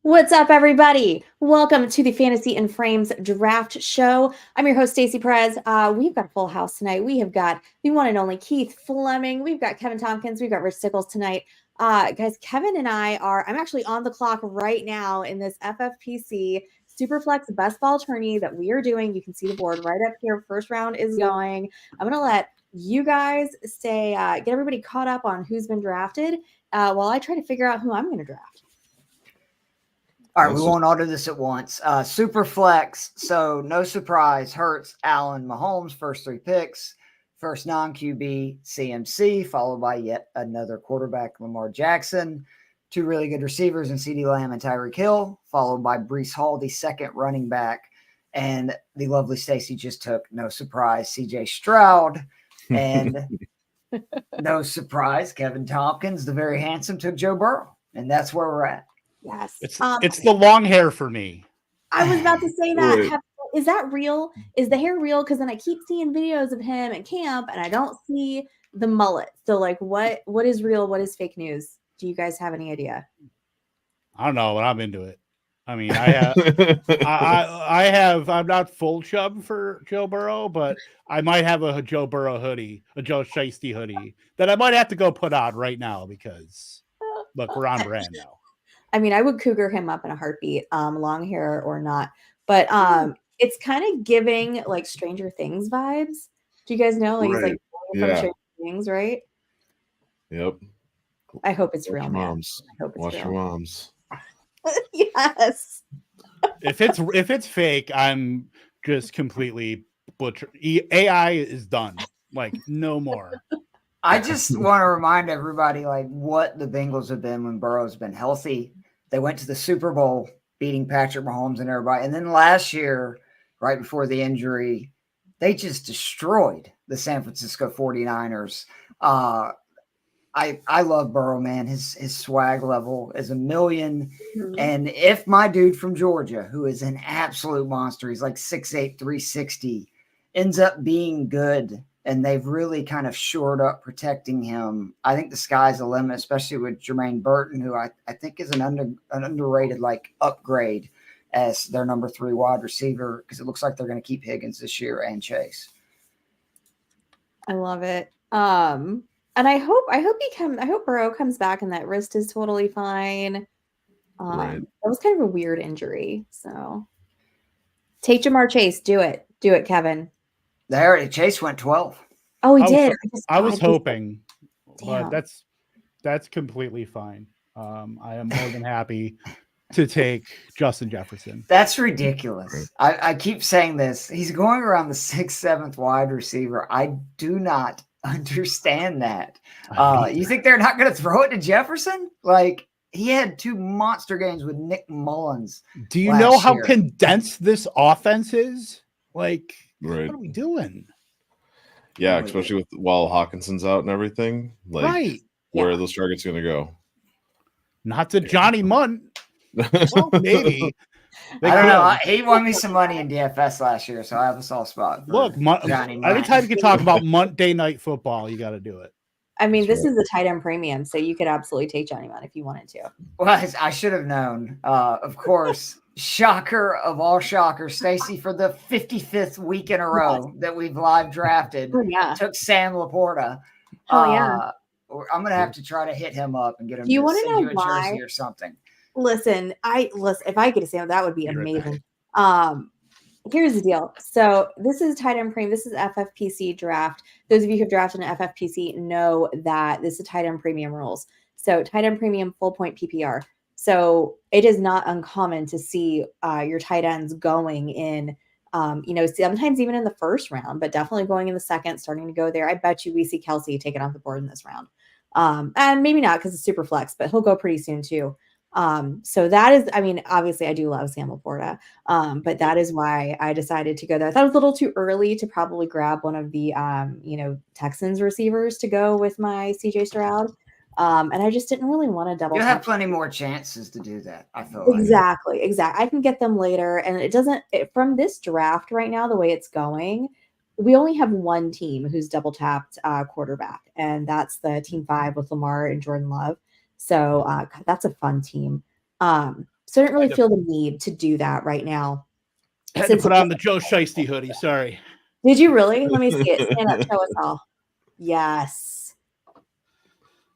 What's up, everybody? Welcome to the Fantasy and Frames Draft Show. I'm your host, Stacey Perez. We've got a full house tonight. We have got the one and only Keith Fleming. We've got Kevin Tompkins. We've got Rich Stickles tonight. Guys, Kevin and I'm actually on the clock right now in this FFPC SuperFlex Bestball tourney that we are doing. You can see the board right up here. First round is going. I'm going to let you guys get everybody caught up on who's been drafted while I try to figure out who I'm going to draft. All right, we won't all do this at once. SuperFlex, so no surprise, Hurts, Allen, Mahomes, first three picks. First non-QB, CMC, followed by yet another quarterback, Lamar Jackson. Two really good receivers in CeeDee Lamb and Tyreek Hill, followed by Breece Hall, the second running back. And the lovely Stacey just took, no surprise, CJ Stroud. And no surprise, Kevin Tompkins, the very handsome, took Joe Burrow. And that's where we're at. Yes. It's the long hair for me. I was about to say that. Is that real? Is the hair real? Because then I keep seeing videos of him at camp and I don't see the mullet. So like what is real? What is fake news? Do you guys have any idea? I don't know, but I'm into it. I mean, I'm not full chub for Joe Burrow, but I might have a Joe Burrow hoodie, a Joe Shiesty hoodie that I might have to go put on right now because look, we're on brand now. I mean, I would cougar him up in a heartbeat, long hair or not. But it's kind of giving like Stranger Things vibes. Do you guys know? Like, right. He's like from Stranger Things, right? Yep. I hope it's Watch real, your man. moms. I hope it's Watch real. your moms. Yes. If it's fake, I'm just completely butcher. AI is done. Like no more. I just want to remind everybody like what the Bengals have been when Burrow's been healthy. They went to the Super Bowl beating Patrick Mahomes and everybody. And then last year, right before the injury, they just destroyed the San Francisco 49ers. I love Burrow, man. His swag level is a million. Mm-hmm. And if my dude from Georgia, who is an absolute monster, he's like 6'8", 360, ends up being good, and they've really kind of shored up protecting him, I think the sky's the limit, especially with Jermaine Burton, who I think is an underrated like upgrade as their number 3 wide receiver, because it looks like they're going to keep Higgins this year and Chase. I love it. And I hope Burrow comes back and that wrist is totally fine. Right. That was kind of a weird injury. So take Jamar Chase. Do it, Kevin. Chase went 12. Oh, he did. I was hoping, but that's completely fine. I am more than happy to take Justin Jefferson. That's ridiculous. I keep saying this. He's going around the 6th, 7th wide receiver. I do not understand that. You think they're not going to throw it to Jefferson? Like, he had 2 monster games with Nick Mullins. Do you know how condensed this offense is? Like, right. What are we doing? Yeah, especially while Hawkinson's out and everything. Like, right. Where are those targets going to go? Not to Johnny Munt. Well, maybe. I don't know. He won me some money in DFS last year, so I have a soft spot. Look, anytime you can talk about Monday Night Football, you got to do it. I mean, this is a tight end premium, so you could absolutely take Johnny Munt if you wanted to. Well, I should have known. Of course, shocker of all shockers, Stacey, for the 55th week in a row that we've live drafted, took Sam Laporta. I'm going to have to try to hit him up and get him to send you a jersey or something. Listen, if I get a Sam, that would be amazing. Here's the deal. So this is tight end premium. This is FFPC draft. Those of you who have drafted an FFPC know that this is tight end premium rules. So tight end premium, full point PPR. So it is not uncommon to see your tight ends going in, sometimes even in the first round, but definitely going in the second, starting to go there. I bet you we see Kelsey taken off the board in this round. And maybe not because it's super flex, but he'll go pretty soon too. So that is, obviously I do love Sam Laporta, but that is why I decided to go there. I thought it was a little too early to probably grab one of the, Texans receivers to go with my CJ Stroud. And I just didn't really want to double. You'll have plenty more chances to do that. I feel exactly. I can get them later. And from this draft right now, the way it's going, we only have one team who's double tapped quarterback, and that's the team 5 with Lamar and Jordan Love. So that's a fun team. So I didn't really feel the need to do that right now. I had to put on the Joe Shiesty hoodie. Sorry. Did you really? Let me see it. Stand up, show us all. Yes.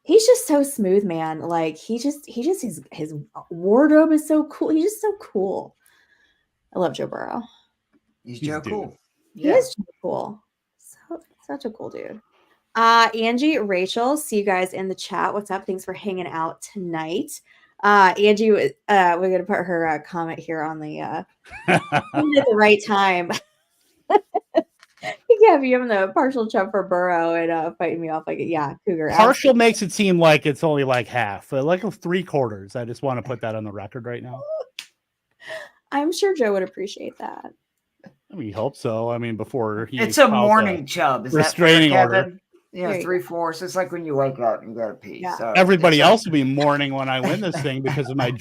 He's just so smooth, man. Like his wardrobe is so cool. He's just so cool. I love Joe Burrow. He's Joe cool. He is Joe cool. So such a cool dude. Angie, Rachel, see you guys in the chat. What's up? Thanks for hanging out tonight. Angie, we're gonna put her comment here on the at the right time. Yeah, you have the partial chub for Burrow and fighting me off like Cougar. Partial absolutely. makes it seem like it's only like half, like 3/4. I just want to put that on the record right now. I'm sure Joe would appreciate that. We hope so. I mean, before it's a morning chub. Is restraining that fair, order? Yeah, 3/4. It's like when you wake up and you gotta pee. Yeah. So everybody else will be mourning when I win this thing because of my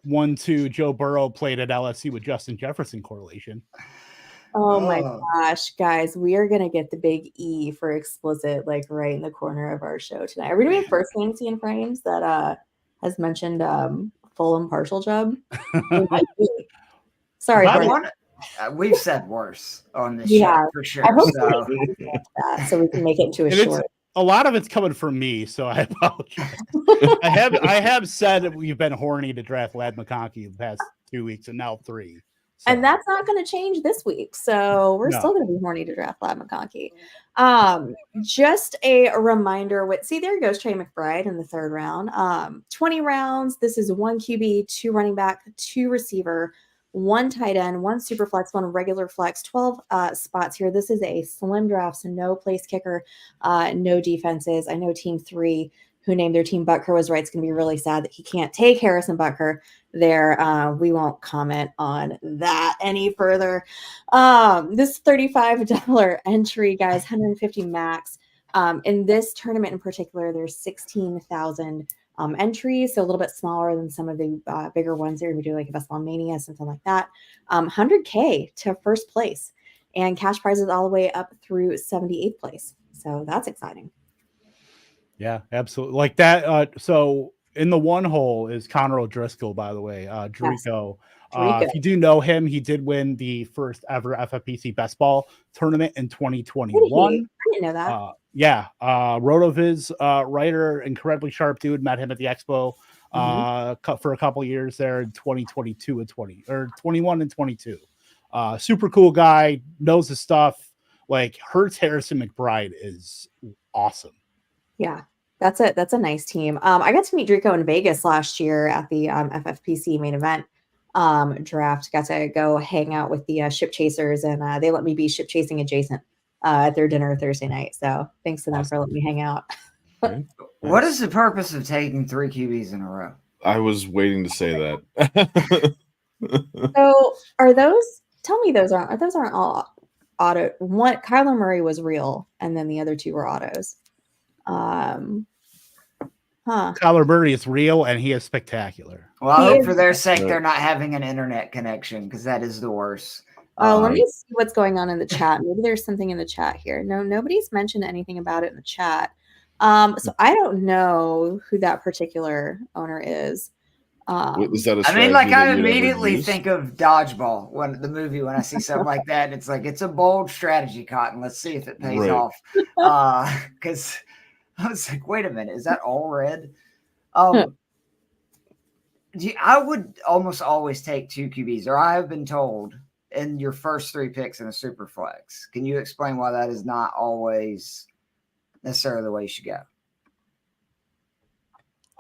1-2 Joe Burrow played at LSU with Justin Jefferson correlation. Oh my gosh, guys, we are gonna get the big E for explicit like right in the corner of our show tonight. Are we doing first fantasy in frames that has mentioned full and partial chub? Sorry, we've said worse on this show for sure. I hope so we can make it into a short. A lot of it's coming from me, so I apologize. I have said that we've been horny to draft Ladd McConkey the past 2 weeks and now 3. So. And that's not going to change this week. So we're still going to be horny to draft Ladd McConkey. Just a reminder there goes Trey McBride in the 3rd round. 20 rounds. This is 1 QB, 2 running back, 2 receiver, 1 tight end, 1 super flex, 1 regular flex, 12 spots here. This is a slim draft, so no place kicker, no defenses. I know team 3 who named their team Butker was right. It's going to be really sad that he can't take Harrison Butker there. We won't comment on that any further. This $35 entry, guys, 150 max. In this tournament in particular, there's 16,000 entries, so a little bit smaller than some of the bigger ones. They're going to be doing like a Bestball Mania, something like that. 100K to first place, and cash prizes all the way up through 78th place. So that's exciting. Yeah, absolutely. Like that. So in the 1 hole is Connor O'Driscoll, by the way. Drico. Yes. If you do know him, he did win the first ever FFPC Bestball tournament in 2021. I didn't know that. Rotoviz writer, incredibly sharp dude. Met him at the Expo for a couple of years there in 2022 and 21 and 22. Super cool guy, knows his stuff. Like Harrison McBride is awesome. Yeah, that's a nice team. I got to meet Drico in Vegas last year at the FFPC main event draft. Got to go hang out with the ship chasers, and they let me be ship chasing adjacent at their dinner Thursday night. So thanks to them for letting me hang out. What is the purpose of taking 3 QBs in a row? I was waiting to say that. So are those? Tell me those aren't all auto. One, Kyler Murray was real, and then the other 2 were autos. Kyler Murray is real and he is spectacular. Well, I hope for their sake they're not having an internet connection, because that is the worst. Let me see what's going on in the chat. Maybe there's something in the chat here. No, nobody's mentioned anything about it in the chat. So I don't know who that particular owner is. Was that I immediately think of Dodgeball when I see something like that. It's like, it's a bold strategy, Cotton. Let's see if it pays off. Because I was like, wait a minute, is that all red? I would almost always take 2 QBs, or I have been told, in your first 3 picks in a super flex. Can you explain why that is not always necessarily the way you should go?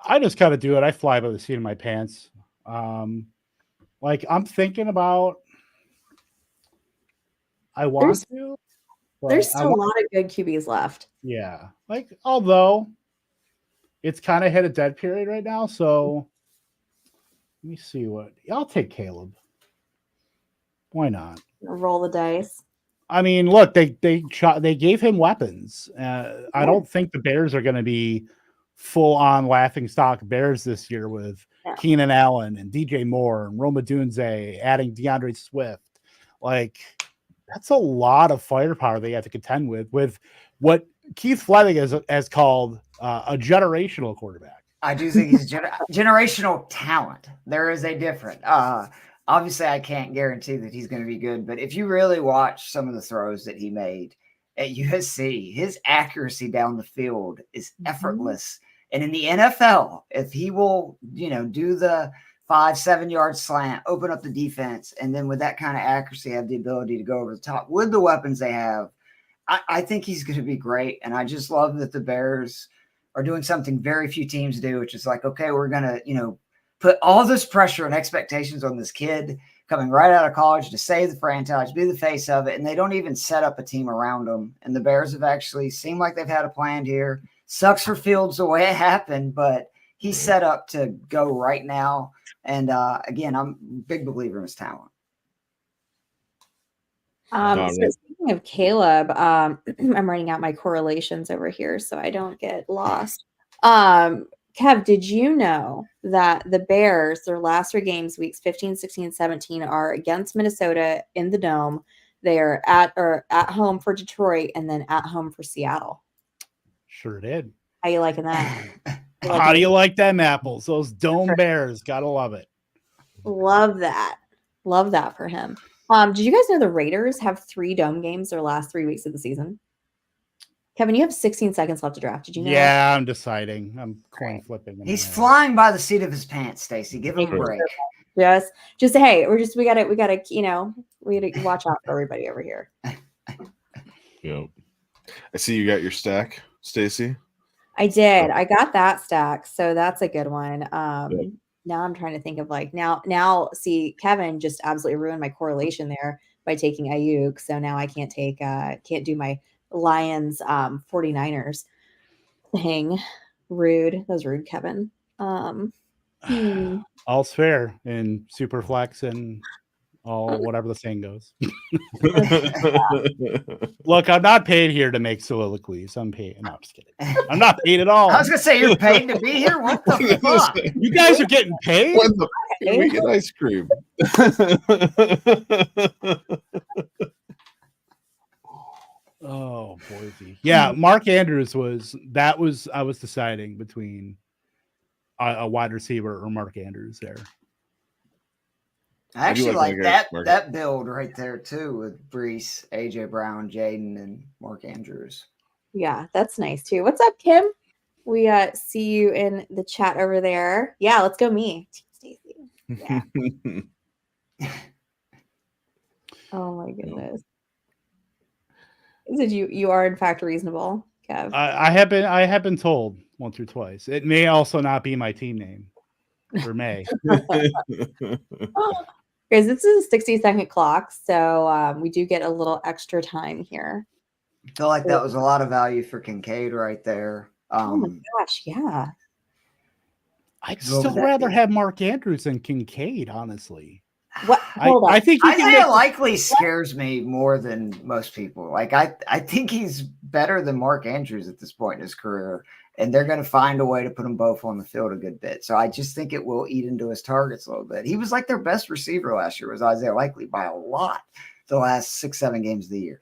I just kind of do it. I fly by the seat of my pants. Like I'm thinking about, there's still a lot of good QBs left. Yeah. Like, although it's kind of hit a dead period right now. So let me see I'll take Caleb. Why not? Roll the dice. I mean, look, they gave him weapons. I don't think the Bears are going to be full on laughing stock Bears this year with Keenan Allen and DJ Moore and Roma Dunze adding DeAndre Swift. Like, that's a lot of firepower they have to contend with what Keith Fleming has called a generational quarterback. I do think he's generational talent. There is a different. Obviously, I can't guarantee that he's going to be good, but if you really watch some of the throws that he made at USC, his accuracy down the field is effortless. And in the NFL, if he will, do the 5-7 yard slant, open up the defense, and then with that kind of accuracy, have the ability to go over the top with the weapons they have, I think he's going to be great. And I just love that the Bears are doing something very few teams do, which is like, okay, we're going to, put all this pressure and expectations on this kid coming right out of college to save the franchise, be the face of it, and they don't even set up a team around them. And the Bears have actually seemed like they've had a plan here. Sucks for Fields the way it happened, but he's set up to go right now. And again, I'm a big believer in his talent. So speaking of Caleb, I'm writing out my correlations over here so I don't get lost. Kev, did you know that the Bears, their last 3 games, weeks 15, 16, and 17, are against Minnesota in the Dome? They are at home for Detroit and then at home for Seattle. Sure did. How you liking that? How do you like them apples? Those Dome Bears. Gotta love it. Love that. Love that for him. Did you guys know the Raiders have 3 Dome games their last 3 weeks of the season? Kevin, you have 16 seconds left to draft. Did you know? Yeah, I'm deciding. I'm coin flipping. He's flying by the seat of his pants, Stacey. Give him a break. Just hey, we gotta watch out for everybody over here. Yeah. I see you got your stack, Stacey. I did. I got that stack, so that's a good one. Now I'm trying to think of now see, Kevin just absolutely ruined my correlation there by taking Ayuk. So now I can't do my Lions 49ers thing. Rude. That was rude, Kevin. All's fair in SuperFlex and all whatever the saying goes. Look, I'm not paid here to make soliloquies. I'm paid. No, I'm just kidding. I'm not paid at all. I was gonna say you're paid to be here. What the fuck? You guys are getting paid? When the fuck we get ice cream? Oh, Boise. Yeah, Mark Andrews I was deciding between a wide receiver or Mark Andrews there. I actually like that build right there too with Brees, AJ Brown, Jaden, and Mark Andrews. Yeah, that's nice too. What's up, Kim? We see you in the chat over there. Yeah, let's go me. Stacey. Yeah. Oh my goodness. Did you are in fact reasonable, Kev? I have been told once or twice. It may also not be my team name. Or may. Guys, this is a 60-second clock, so we do get a little extra time here. I feel like that was a lot of value for Kincaid right there. Oh my gosh, yeah. I'd still rather have Mark Andrews than Kincaid, honestly. What? Hold on. I think Isaiah Likely scares me more than most people. Like I think he's better than Mark Andrews at this point in his career, and they're going to find a way to put them both on the field a good bit. So I just think it will eat into his targets a little bit. He was like their best receiver last year, was Isaiah Likely by a lot the last 6-7 games of the year.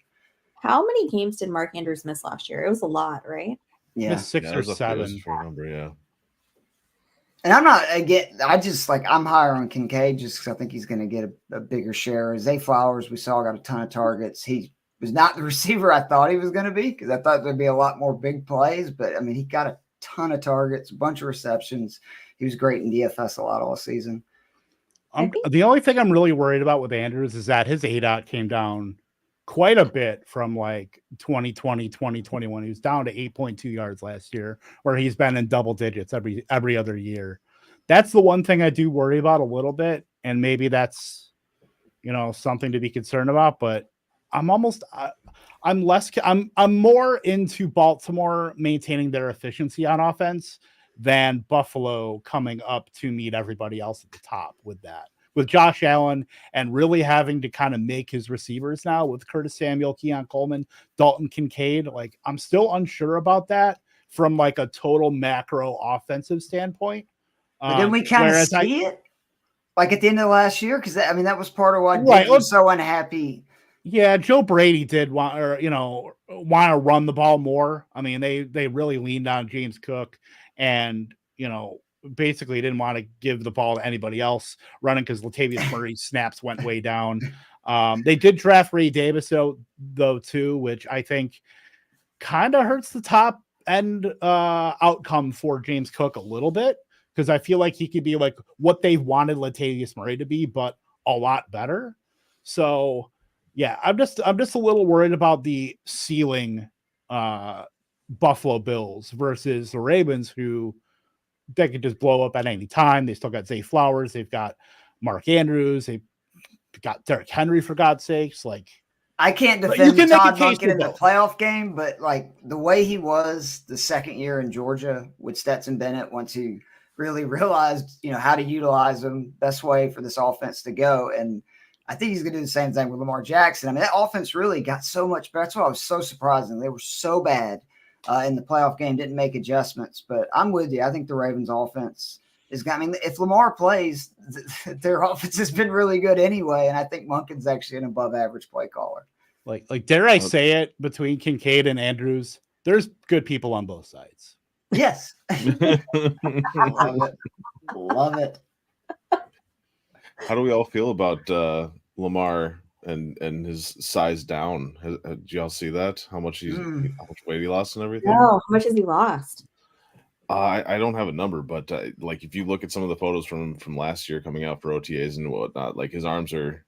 How many games did Mark Andrews miss last year? It was a lot, right? Yeah, 6 or 7. Number, yeah. And I'm not I'm higher on Kincaid just because I think he's going to get a bigger share. Zay Flowers, we saw, got a ton of targets. He was not the receiver I thought he was going to be because I thought there'd be a lot more big plays. But, I mean, he got a ton of targets, a bunch of receptions. He was great in DFS a lot all season. The only thing I'm really worried about with Andrews is that his ADOT came down quite a bit from like 2020, 2021. He was down to 8.2 yards last year, where he's been in double digits every other year. That's the one thing I do worry about a little bit. And maybe that's, something to be concerned about, but I'm more into Baltimore maintaining their efficiency on offense than Buffalo coming up to meet everybody else at the top with that. With Josh Allen and really having to kind of make his receivers now with Curtis Samuel, Keon Coleman, Dalton Kincaid. Like, I'm still unsure about that from like a total macro offensive standpoint. But didn't we kind of see it like at the end of last year? Because that was part of why Dick was so unhappy. Yeah, Joe Brady did want to run the ball more. I mean, they really leaned on James Cook and basically didn't want to give the ball to anybody else running because Latavius Murray's snaps went way down. They did draft Ray Davis though too, which I think kind of hurts the top end outcome for James Cook a little bit, because I feel like he could be like what they wanted Latavius Murray to be, but a lot better. So yeah, I'm just a little worried about the ceiling Buffalo Bills versus the Ravens, who they could just blow up at any time. They still got Zay Flowers, they've got Mark Andrews, they've got Derrick Henry, for God's sakes. Like, I can't defend Todd Monken in the playoff game, but like the way he was the second year in Georgia with Stetson Bennett, once he really realized, how to utilize him, best way for this offense to go. And I think he's going to do the same thing with Lamar Jackson. I mean, that offense really got so much better. That's why I was so surprising. They were so bad in the playoff game, didn't make adjustments. But I'm with you. I think the Ravens offense is – I mean, if Lamar plays, their offense has been really good anyway, and I think Monken's actually an above-average play caller. Like, dare I say it, between Kincaid and Andrews, there's good people on both sides. Yes. Love it. Love it. How do we all feel about Lamar and his size down? Did y'all see that? How much weight he lost and everything? No, how much has he lost? I don't have a number, but like if you look at some of the photos from last year coming out for OTAs and whatnot, like his arms are,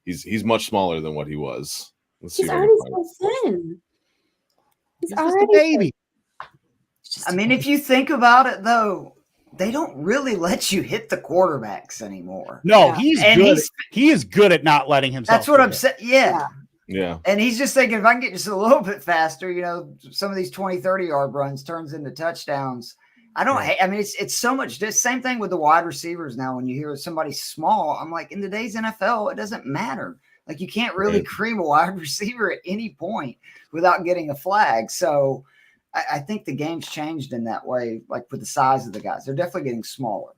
he's much smaller than what he was. He's already so thin. He's already just a baby. I mean, if you think about it, though, they don't really let you hit the quarterbacks anymore. No, he is good at not letting himself. That's what I'm saying. Yeah. Yeah. And he's just thinking, if I can get just a little bit faster, some of these 20, 30-yard runs turns into touchdowns. I mean, it's so much. Same thing with the wide receivers now. When you hear somebody small, I'm like, in today's NFL, it doesn't matter. Like, you can't really cream a wide receiver at any point without getting a flag. So I think the game's changed in that way, like with the size of the guys. They're definitely getting smaller.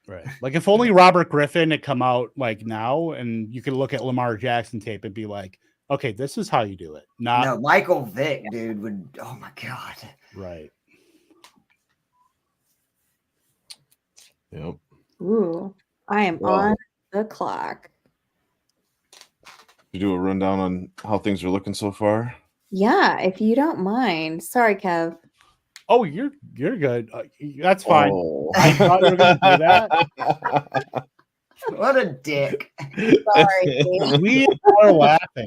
Right. Like, if only Robert Griffin had come out like now, and you could look at Lamar Jackson tape and be like, okay, this is how you do it. No, Michael Vick, dude, would, oh my God. Right. Yep. Ooh, I am on the clock. You do a rundown on how things are looking so far? Yeah, if you don't mind. Sorry, Kev. Oh, you're good. That's fine. Oh. I thought you were going to do that. What a dick. Sorry. We are laughing.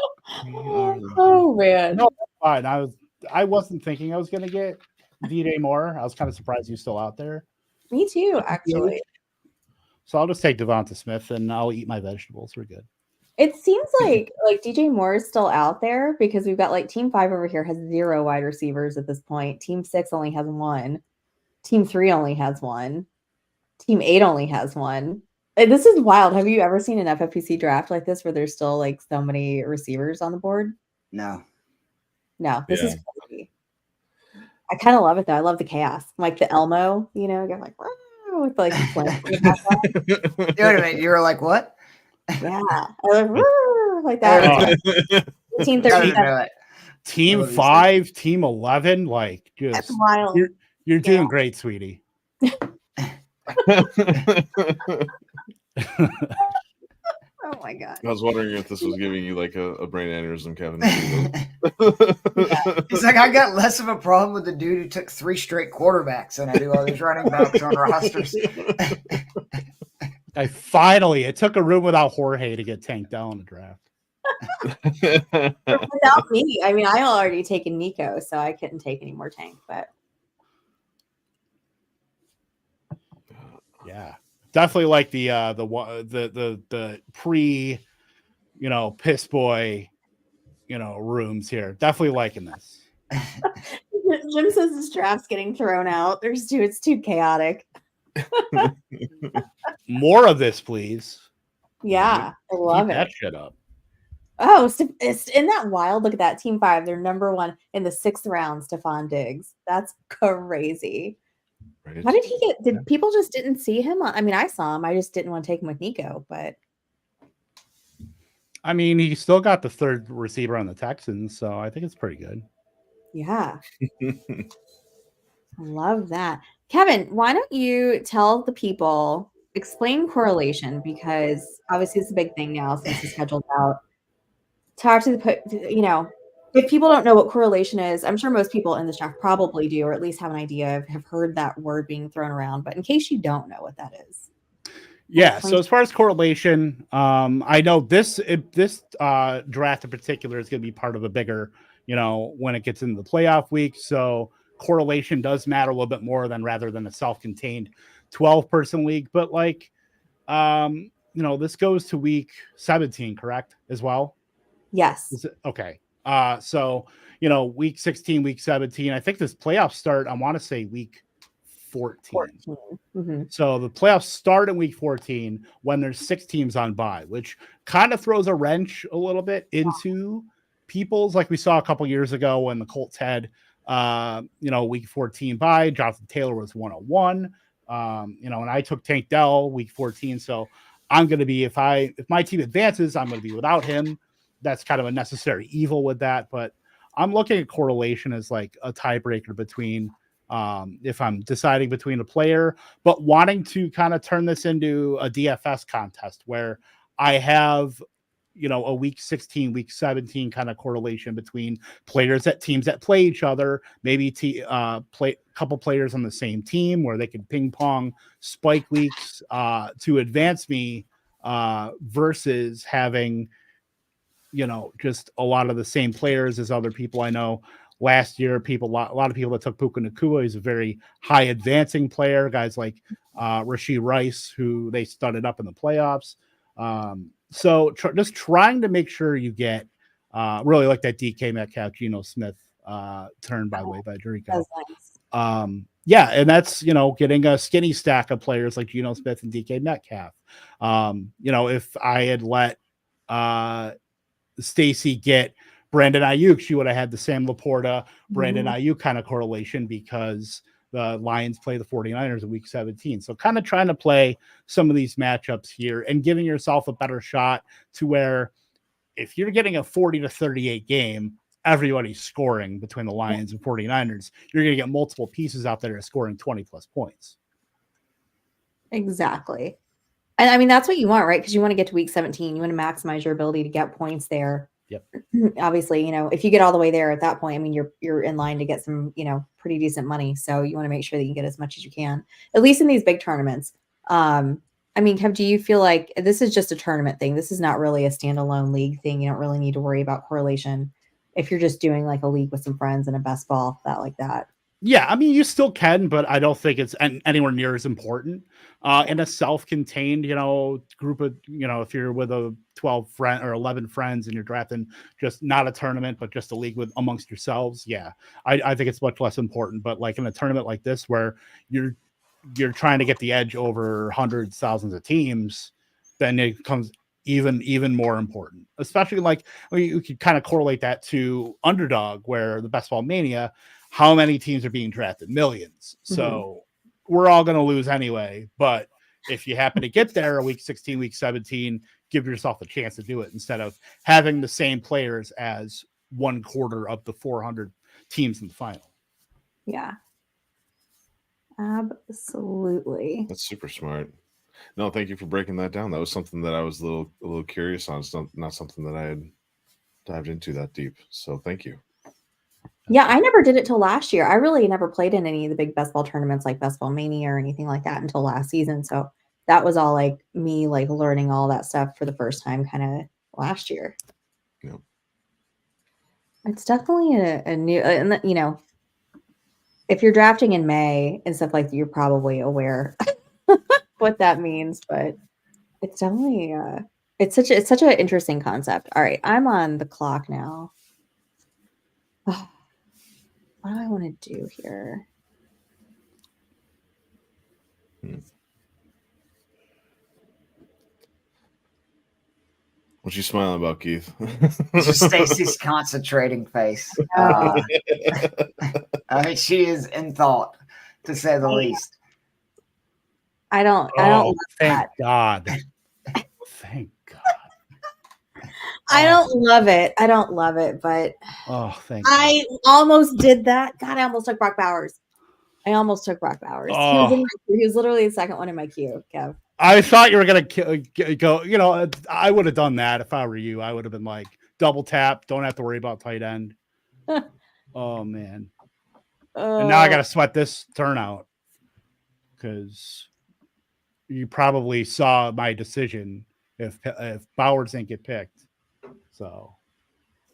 Oh man. No, that's fine. I wasn't thinking I was going to get DJ Moore. I was kind of surprised he's still out there. Me too, actually. So I'll just take Devonta Smith and I'll eat my vegetables. We're good. It seems like DJ Moore is still out there because we've got like Team 5 over here has 0 wide receivers at this point. Team 6 only has 1. Team 3 only has 1. Team 8 only has 1. This is wild. Have you ever seen an FFPC draft like this where there's still like so many receivers on the board? No. This is crazy. I kind of love it though. I love the chaos. Like the Elmo, you're like, with like Wait a minute, you were like, what? Yeah. Like that. 1837. Team 5, Team 11, like just that's wild. You're doing great, sweetie. Oh my God. I was wondering if this was giving you like a brain aneurysm, Kevin. He's like, I got less of a problem with the dude who took 3 straight quarterbacks than I do all these running backs on rosters. It took a room without Jorge to get tanked down in the draft. Without me. I mean, I already taken Nico, so I couldn't take any more tank, but yeah. Definitely like the pre, piss boy, rooms here. Definitely liking this. Jim says this draft's getting thrown out. It's too chaotic. More of this, please. Yeah, I love Keep it. that shit up. Oh, isn't that wild? Look at that. Team 5, they're number 1 in the 6th round, Stephon Diggs. That's crazy. Right. How did he get? Did people just didn't see him? I mean, I saw him. I just didn't want to take him with Nico, but I mean, he still got the 3rd receiver on the Texans, so I think it's pretty good. yeah. Love that. Kevin, why don't you tell the people, explain correlation, because obviously it's a big thing now since it's scheduled out. Talk to if people don't know what correlation is, I'm sure most people in this draft probably do, or at least have an idea, have heard that word being thrown around. But in case you don't know what that is. Yeah. So as far as correlation, I know this draft in particular is going to be part of a bigger, when it gets into the playoff week. So correlation does matter a little bit more rather than a self-contained 12-person league. But this goes to week 17, correct, as well? Yes. Okay. So, week 16, week 17, I think this playoffs start, I want to say week 14. Mm-hmm. So the playoffs start in week 14 when there's 6 teams on bye, which kind of throws a wrench a little bit into people's, like we saw a couple years ago when the Colts had, week 14 bye. Jonathan Taylor was 101. And I took Tank Dell week 14. So I'm going to be, if my team advances, I'm going to be without him. That's kind of a necessary evil with that. But I'm looking at correlation as like a tiebreaker between, if I'm deciding between a player, but wanting to kind of turn this into a DFS contest where I have, a week 16, week 17 kind of correlation between teams that play each other, maybe play a couple players on the same team where they can ping pong spike weeks to advance me versus having, just a lot of the same players as other people I know. Last year, a lot of people that took Puka Nacua. He's a very high advancing player. Guys like Rashee Rice, who they studded up in the playoffs. So just trying to make sure you get really like that DK Metcalf, Geno Smith turn, by the way, by Jericho. Nice. Yeah, and that's getting a skinny stack of players like Geno Smith and DK Metcalf. If I had let Stacy get Brandon Ayuk, she would have had the Sam Laporta, Brandon Ayuk kind of correlation because the Lions play the 49ers in week 17. So kind of trying to play some of these matchups here and giving yourself a better shot to where if you're getting a 40-38 game, everybody's scoring between the Lions and 49ers. You're going to get multiple pieces out there scoring 20 plus points. Exactly. And I mean, that's what you want, right? Because you want to get to week 17. You want to maximize your ability to get points there. Yep. Obviously, if you get all the way there at that point, I mean, you're in line to get some, pretty decent money. So you want to make sure that you get as much as you can, at least in these big tournaments. I mean, Kev, do you feel like this is just a tournament thing? This is not really a standalone league thing. You don't really need to worry about correlation if you're just doing like a league with some friends and a best ball, like that. Yeah, I mean, you still can, but I don't think it's anywhere near as important. In a self-contained, group of, if you're with a 12 friend or 11 friends and you're drafting just not a tournament, but just a league with amongst yourselves. Yeah, I think it's much less important. But like in a tournament like this, where you're trying to get the edge over hundreds, thousands of teams, then it becomes even more important. Especially like you could kind of correlate that to Underdog, where the Best Ball Mania. How many teams are being drafted? Millions. So we're all going to lose anyway. But if you happen to get there week 16, week 17, give yourself a chance to do it instead of having the same players as 1/4 of the 400 teams in the final. Yeah. Absolutely. That's super smart. No, thank you for breaking that down. That was something that I was a little curious on. It's not something that I had dived into that deep. So thank you. Yeah, I never did it till last year. I really never played in any of the big best ball tournaments like Best Ball Mania or anything like that until last season. So that was all like me like learning all that stuff for the first time kind of last year. Yep. It's definitely a new, and if you're drafting in May and stuff like that, you're probably aware what that means, but it's definitely it's such an interesting concept. All right, I'm on the clock now. What do I want to do here? What you smiling about, Keith? Just Stacy's concentrating face. I mean, she is in thought, to say the least. I don't thank God. Thank God. I don't love it. I don't love it, but thank I almost did that. God, I almost took Brock Bowers. I almost took Brock Bowers. Oh. He was literally the second one in my queue, Kev. I thought you were going to go, you know, I would have done that if I were you. I would have been like, double tap, don't have to worry about tight end. Oh, man. And now I got to sweat this turnout because you probably saw my decision if Bowers didn't get picked. So.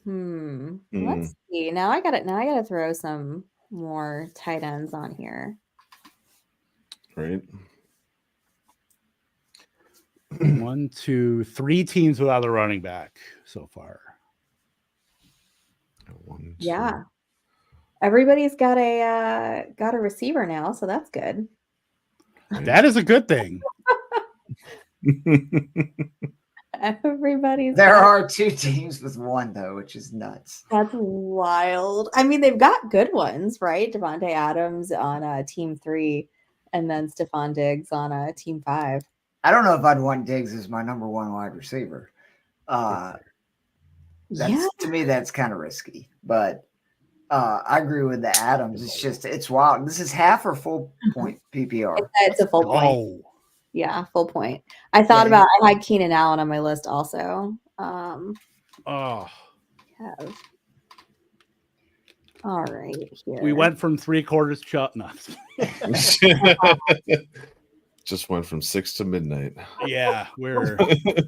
Let's see. Now I got to throw some more tight ends on here. Right. 1, 2, 3 teams without a running back so far. 1, 2. Yeah. Everybody's got a receiver now, so that's good. That is a good thing. There are 2 teams with 1 though, which is nuts. That's wild. I mean, they've got good ones, right? Devontae Adams on team 3, and then Stephon Diggs on team 5. I don't know if I'd want Diggs as my number 1 wide receiver. To me, that's kind of risky. But I agree with the Adams. It's wild. This is half or full point PPR. It's a full point. Oh. Yeah, full point. I thought I had Keenan Allen on my list also. All right. Here. We went from 3/4 shut. No. Just went from 6 to midnight. Yeah, we're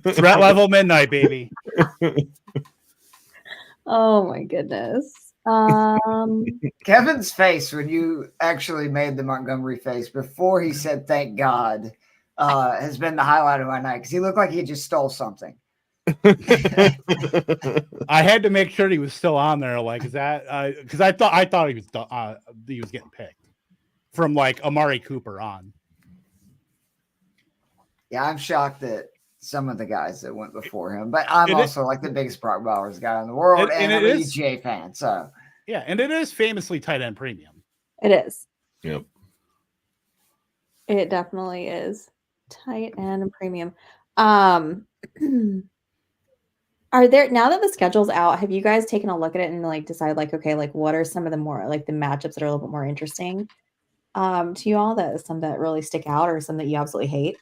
threat level midnight, baby. Oh my goodness. Kevin's face when you actually made the Montgomery face before he said thank God has been the highlight of my night because he looked like he just stole something. I had to make sure he was still on there. Like, is that because I thought he was getting picked from like Amari Cooper on. Yeah, I'm shocked at some of the guys that went before him, but I'm also like the biggest Brock Bowers guy in the world, and I'm an EJ fan. So yeah, and it is famously tight end premium. It is. Yep. It definitely is tight end premium. Are there, now that the schedule's out, have you guys taken a look at it and like decide like, okay, like what are some of the more like the matchups that are a little bit more interesting to you all, that some that really stick out or some that you absolutely hate?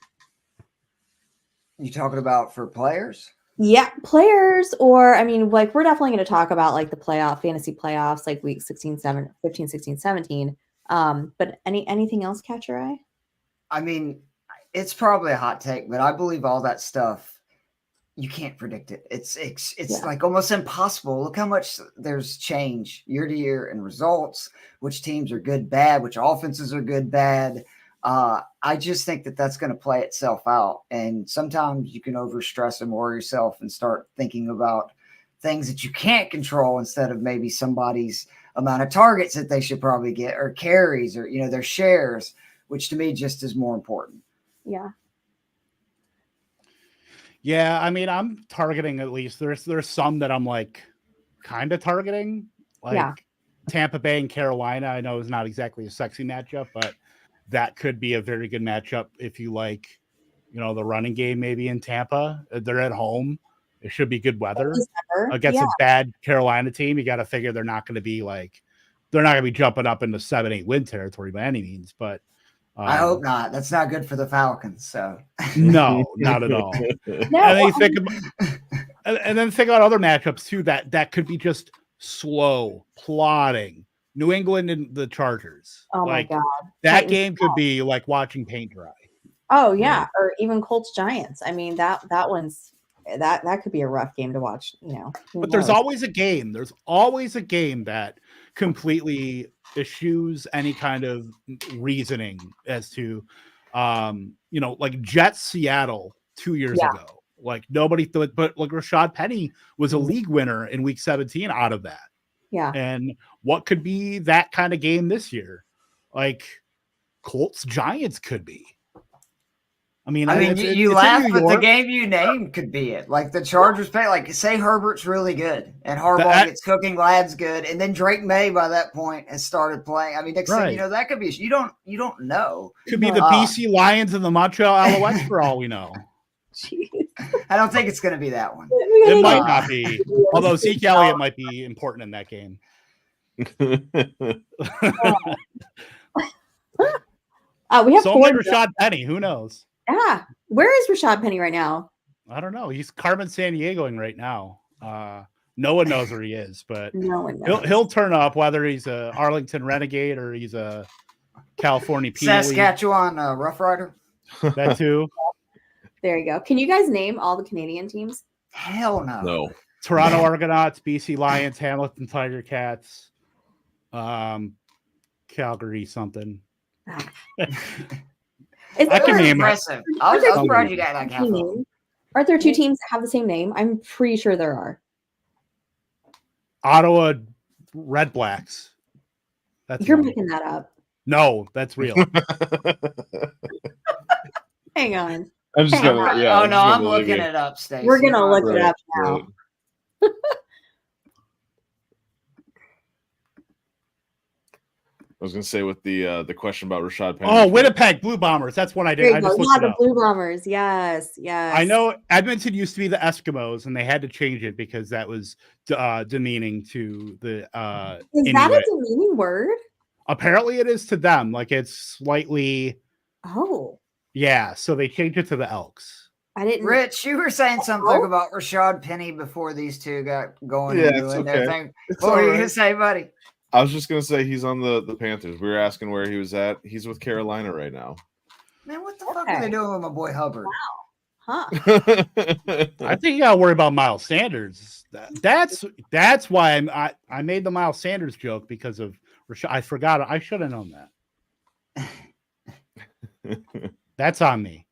You talking about for players? Yeah, players, or I mean, like we're definitely going to talk about like the fantasy playoffs, like week 15, 16, 17. But anything else catch your eye? I mean, it's probably a hot take, but I believe all that stuff, you can't predict it. It's like almost impossible. Look how much there's change year to year in results, which teams are good, bad, which offenses are good, bad. I just think that that's going to play itself out. And sometimes you can overstress and worry yourself and start thinking about things that you can't control instead of maybe somebody's amount of targets that they should probably get or carries or, you know, their shares, which to me just is more important. Yeah. Yeah. I mean, I'm targeting at least there's some that I'm like kind of targeting, like Tampa Bay and Carolina. I know is not exactly a sexy matchup, but that could be a very good matchup if you like, you know, the running game maybe in Tampa. They're at home. It should be good weather against a bad Carolina team. You got to figure they're not going to be jumping up into 7-8 win territory by any means. But I hope not. That's not good for the Falcons. So no, not at all. And then think about other matchups too that could be just slow, plodding. New England and the Chargers. Oh my God. That game could be like watching paint dry. Oh yeah. Or even Colts Giants. I mean, that one's that could be a rough game to watch, you know. But there's always a game. There's always a game that completely eschews any kind of reasoning as to you know, like Jets Seattle 2 years ago. Like nobody thought, but like Rashad Penny was a league winner in week 17 out of that. Yeah. And what could be that kind of game this year? Like Colts Giants could be. I mean, you laugh, but the game you named could be it. Like the Chargers play, like say Herbert's really good and Harbaugh gets cooking, Ladd's good, and then Drake May by that point has started playing. I mean, next thing you know, that could be. You don't know. Could be the BC Lions and the Montreal Alouettes for all we know. Jeez. I don't think it's going to be that one. It might not be. Although Zeke Elliott might be important in that game. We have so 4. Rashad Penny. Who knows? Yeah. Where is Rashad Penny right now? I don't know. He's Carmen Sandiegoing right now. No one knows where he is, but No one knows. he'll turn up whether he's a Arlington Renegade or he's a California Pee-wee. Saskatchewan Rough Rider. That too. There you go. Can you guys name all the Canadian teams? Hell no. No. Toronto Argonauts, BC Lions, Hamilton Tiger Cats, Calgary something. I can name impressive. I was surprised you got like half of them. Aren't there 2 teams that have the same name? I'm pretty sure there are. Ottawa Red Blacks. You're making that up. No, that's real. Hang on. I'm just gonna. Yeah, oh no, I'm looking it up, Stacey. We're gonna look it up now. Right. I was gonna say with the question about Rashad Penny. Oh, Winnipeg Blue Bombers. That's one I did. I just looked it the up. Blue Bombers. Yes, yes. I know Edmonton used to be the Eskimos, and they had to change it because that was demeaning to the. Is Inuit. that a demeaning word? Apparently, it is to them. Like it's slightly. Oh. Yeah, so they changed it to the Elks. I didn't. Rich, you were saying something about Rashad Penny before these two got going and doing their thing. What were you gonna say, buddy? I was just gonna say he's on the Panthers. We were asking where he was at. He's with Carolina right now. Man, what the fuck are they doing with my boy Hubbard? Huh. I think you gotta worry about Miles Sanders. That's why I made the Miles Sanders joke because of Rashad. I forgot. I should have known that. That's on me.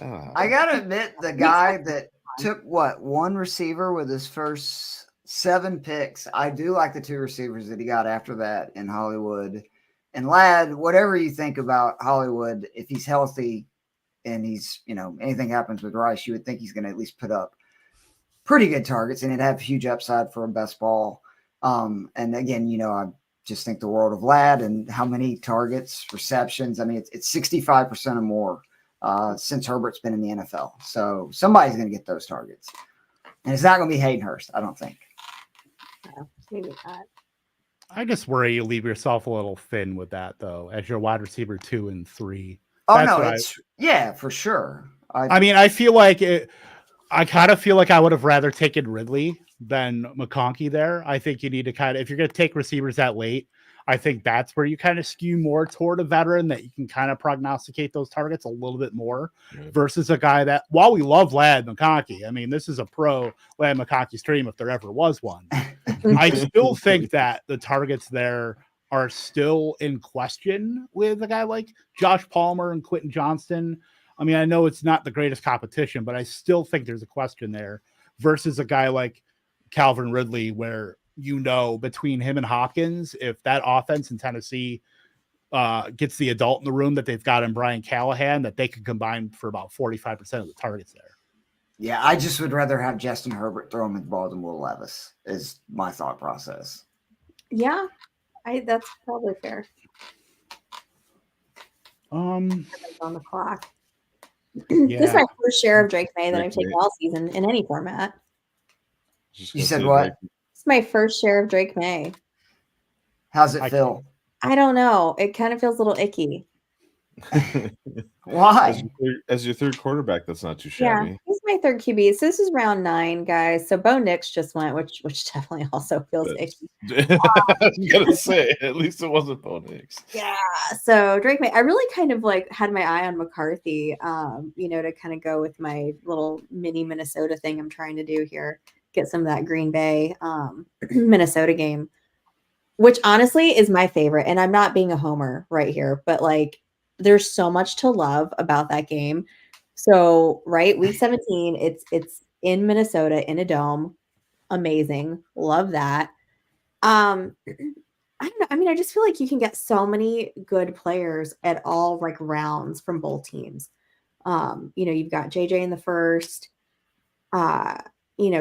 I gotta admit, the guy that took one receiver with his first 7 picks. I do like the 2 receivers that he got after that in Hollywood. And Ladd, whatever you think about Hollywood, if he's healthy and he's, anything happens with Rice, you would think he's going to at least put up pretty good targets and it'd have huge upside for a best ball. And again, I just think the world of Ladd and how many targets, receptions. I mean, it's 65% or more since Herbert's been in the NFL. So somebody's going to get those targets. And it's not going to be Hayden Hurst, I don't think. Maybe not. I just worry you leave yourself a little thin with that, though, as your wide receiver 2 and 3. Oh, no, yeah, for sure. I mean, I feel like I kind of feel like I would have rather taken Ridley than McConkey there. I think you need to if you're going to take receivers that late, I think that's where you kind of skew more toward a veteran that you can kind of prognosticate those targets a little bit more versus a guy that, while we love Ladd McConkey, I mean, this is a pro Ladd McConkey stream if there ever was one. I still think that the targets there are still in question with a guy like Josh Palmer and Quentin Johnston. I mean, I know it's not the greatest competition, but I still think there's a question there versus a guy like Calvin Ridley where, between him and Hopkins, if that offense in Tennessee gets the adult in the room that they've got in Brian Callahan, that they could combine for about 45% of the targets there. Yeah, I just would rather have Justin Herbert throw him the ball than Will Levis is my thought process. Yeah, that's probably fair. Um, on the clock. Yeah. This is my first share of Drake May that I've taken all season in any format. You said what? It's my first share of Drake May. How's it feel? I don't know. It kind of feels a little icky. Why? As your third quarterback, that's not too shabby. Yeah, he's my third QB. So this is round 9, guys. So Bo Nix just went, which definitely also feels icky. I was gonna say, at least it wasn't Bo Nix. Yeah. So Drake May, I really kind of had my eye on McCarthy, to kind of go with my little mini Minnesota thing I'm trying to do here. Get some of that Green Bay, Minnesota game, which honestly is my favorite. And I'm not being a homer right here, but there's so much to love about that game. So, right, week 17, it's in Minnesota in a dome. Amazing. Love that. I don't know. I mean, I just feel like you can get so many good players at all rounds from both teams. You've got JJ in the first.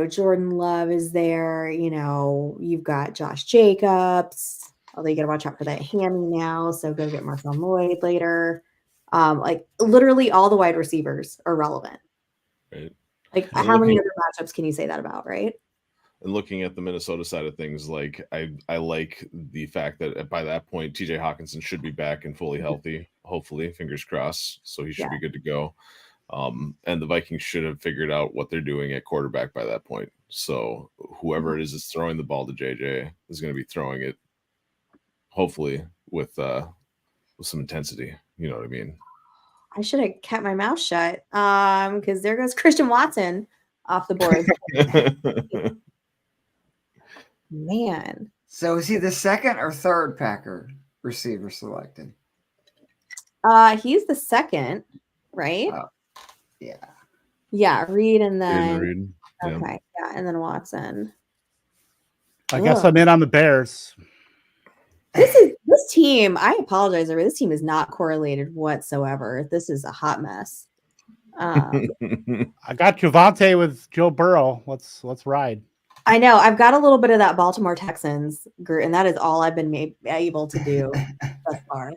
Jordan Love is there. You've got Josh Jacobs. Although you got to watch out for that hammy now. So go get Marshawn Lloyd later. Literally all the wide receivers are relevant. Right. How many other matchups can you say that about, right? And looking at the Minnesota side of things, like I like the fact that by that point, TJ Hawkinson should be back and fully healthy. Hopefully, fingers crossed. So he should be good to go. And the Vikings should have figured out what they're doing at quarterback by that point. So whoever it is that's throwing the ball to JJ is going to be throwing it, hopefully, with some intensity. You know what I mean? I should have kept my mouth shut because there goes Christian Watson off the board. Man. So is he the second or third Packer receiver selected? He's the second, right? Yeah. Yeah, Reed and then Reed. okay, yeah, and then Watson. I guess I'm in on the Bears. This team. I apologize, this team is not correlated whatsoever. This is a hot mess. I got Javonte with Joe Burrow. Let's ride. I know. I've got a little bit of that Baltimore Texans group, and that is all I've been able to do thus far.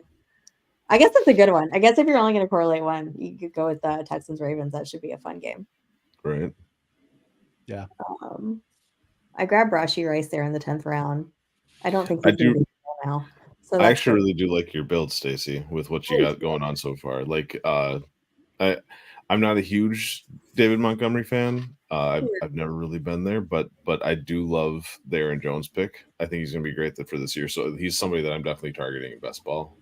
I guess that's a good one. I guess if you're only going to correlate one, you could go with the Texans Ravens. That should be a fun game. Right. Yeah. I grabbed Rashee Rice there in the 10th round. I don't think I do now. So I actually really do like your build, Stacy, with what you got going on so far. Like, I'm not a huge David Montgomery fan. I've never really been there, but I do love the Aaron Jones pick. I think he's going to be great for this year. So he's somebody that I'm definitely targeting in best ball.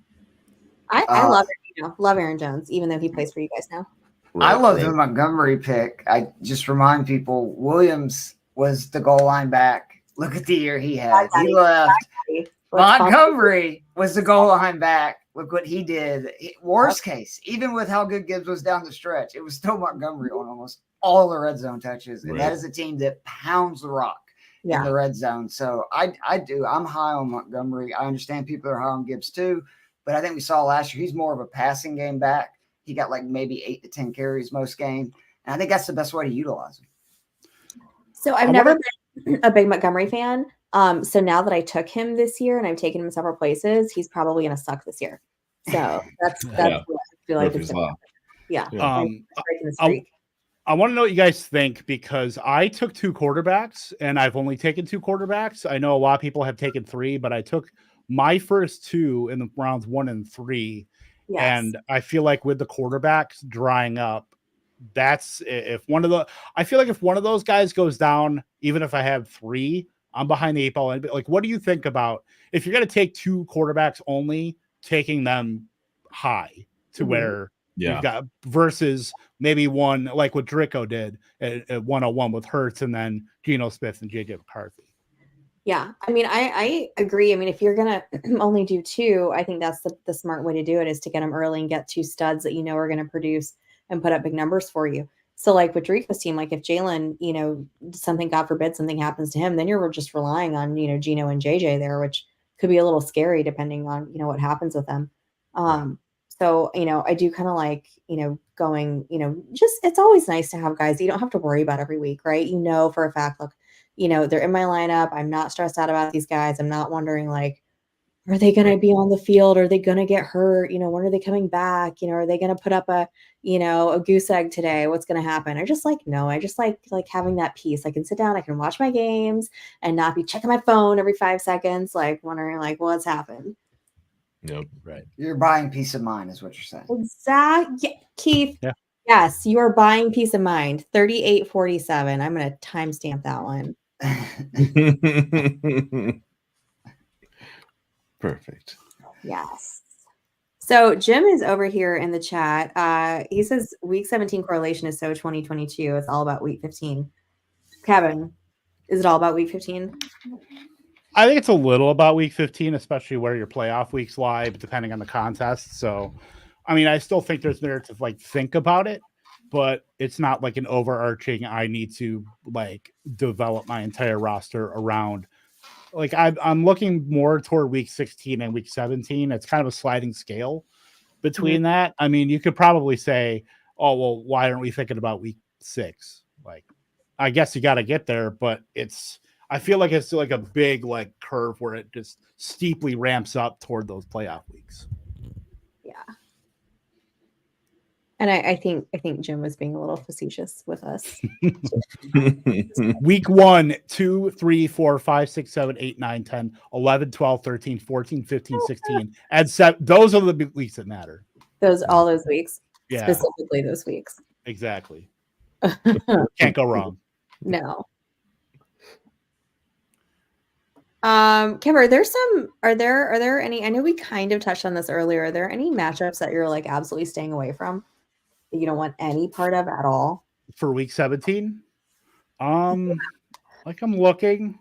I love Aaron Jones, even though he plays for you guys now. Right, I love the Montgomery pick. I just remind people Williams was the goal line back. Look at the year he had. He left. Montgomery was the goal line back. Look what he did. Worst case, even with how good Gibbs was down the stretch, it was still Montgomery on almost all the red zone touches. And that is a team that pounds the rock in the red zone. So I do. I'm high on Montgomery. I understand people are high on Gibbs too. But I think we saw last year, he's more of a passing game back. He got like maybe 8 to 10 carries most game. And I think that's the best way to utilize him. So I've never been a big Montgomery fan. So now that I took him this year and I've taken him several places, he's probably going to suck this year. So that's what I feel like it's going to I want to know what you guys think because I took 2 quarterbacks and I've only taken 2 quarterbacks. I know a lot of people have taken 3, but I took my first 2 in the rounds 1 and 3. Yes. And I feel like with the quarterbacks drying up, I feel like if one of those guys goes down, even if I have 3, I'm behind the 8 ball. And like, what do you think about if you're going to take 2 quarterbacks only, taking them high to where you've got versus maybe one like what Drico did at 101 with Hurts and then Geno Smith and JJ McCarthy. Yeah, I mean, I agree. I mean, if you're going to only do 2, I think that's the smart way to do it is to get them early and get 2 studs that you know are going to produce and put up big numbers for you. So like with Rico's team, like if Jalen, something, God forbid, something happens to him, then you're just relying on, Geno and JJ there, which could be a little scary depending on, what happens with them. So, I do kind of like, going, just, it's always nice to have guys that you don't have to worry about every week, right? For a fact, look, they're in my lineup. I'm not stressed out about these guys. I'm not wondering like, are they going to be on the field? Are they going to get hurt? When are they coming back? Are they going to put up a goose egg today? What's going to happen? I just like having that peace. I can sit down, I can watch my games and not be checking my phone every 5 seconds, like wondering like what's happened. Yep. Right. You're buying peace of mind is what you're saying. Exactly. Yeah. Keith. Yeah. Yes. You are buying peace of mind. 3847. I'm going to timestamp that one. Perfect. Yes. So Jim is over here in the chat. He says week 17 correlation is so 2022. It's all about week 15. Kevin, is it all about week 15? I think it's a little about week 15, especially where your playoff weeks lie, depending on the contest. So, I mean, I still think there's merit to like think about it, but it's not like an overarching, I need to like develop my entire roster around. Like I'm looking more toward week 16 and week 17. It's kind of a sliding scale between that. I mean, you could probably say, oh, well, why aren't we thinking about week 6? Like, I guess you got to get there, but I feel like it's like a big like curve where it just steeply ramps up toward those playoff weeks. Yeah. And I think Jim was being a little facetious with us. Week 1, 2, 3, 4, 5, 6, 7, 8, 9, 10, 11, 12, 13, 14, 15, 16, and 7. Those are the weeks that matter. All those weeks. Yeah. Specifically those weeks. Exactly. Can't go wrong. No. Kim, are there any, I know we kind of touched on this earlier. Are there any matchups that you're like absolutely staying away from that you don't want any part of at all? For week 17? Like I'm looking.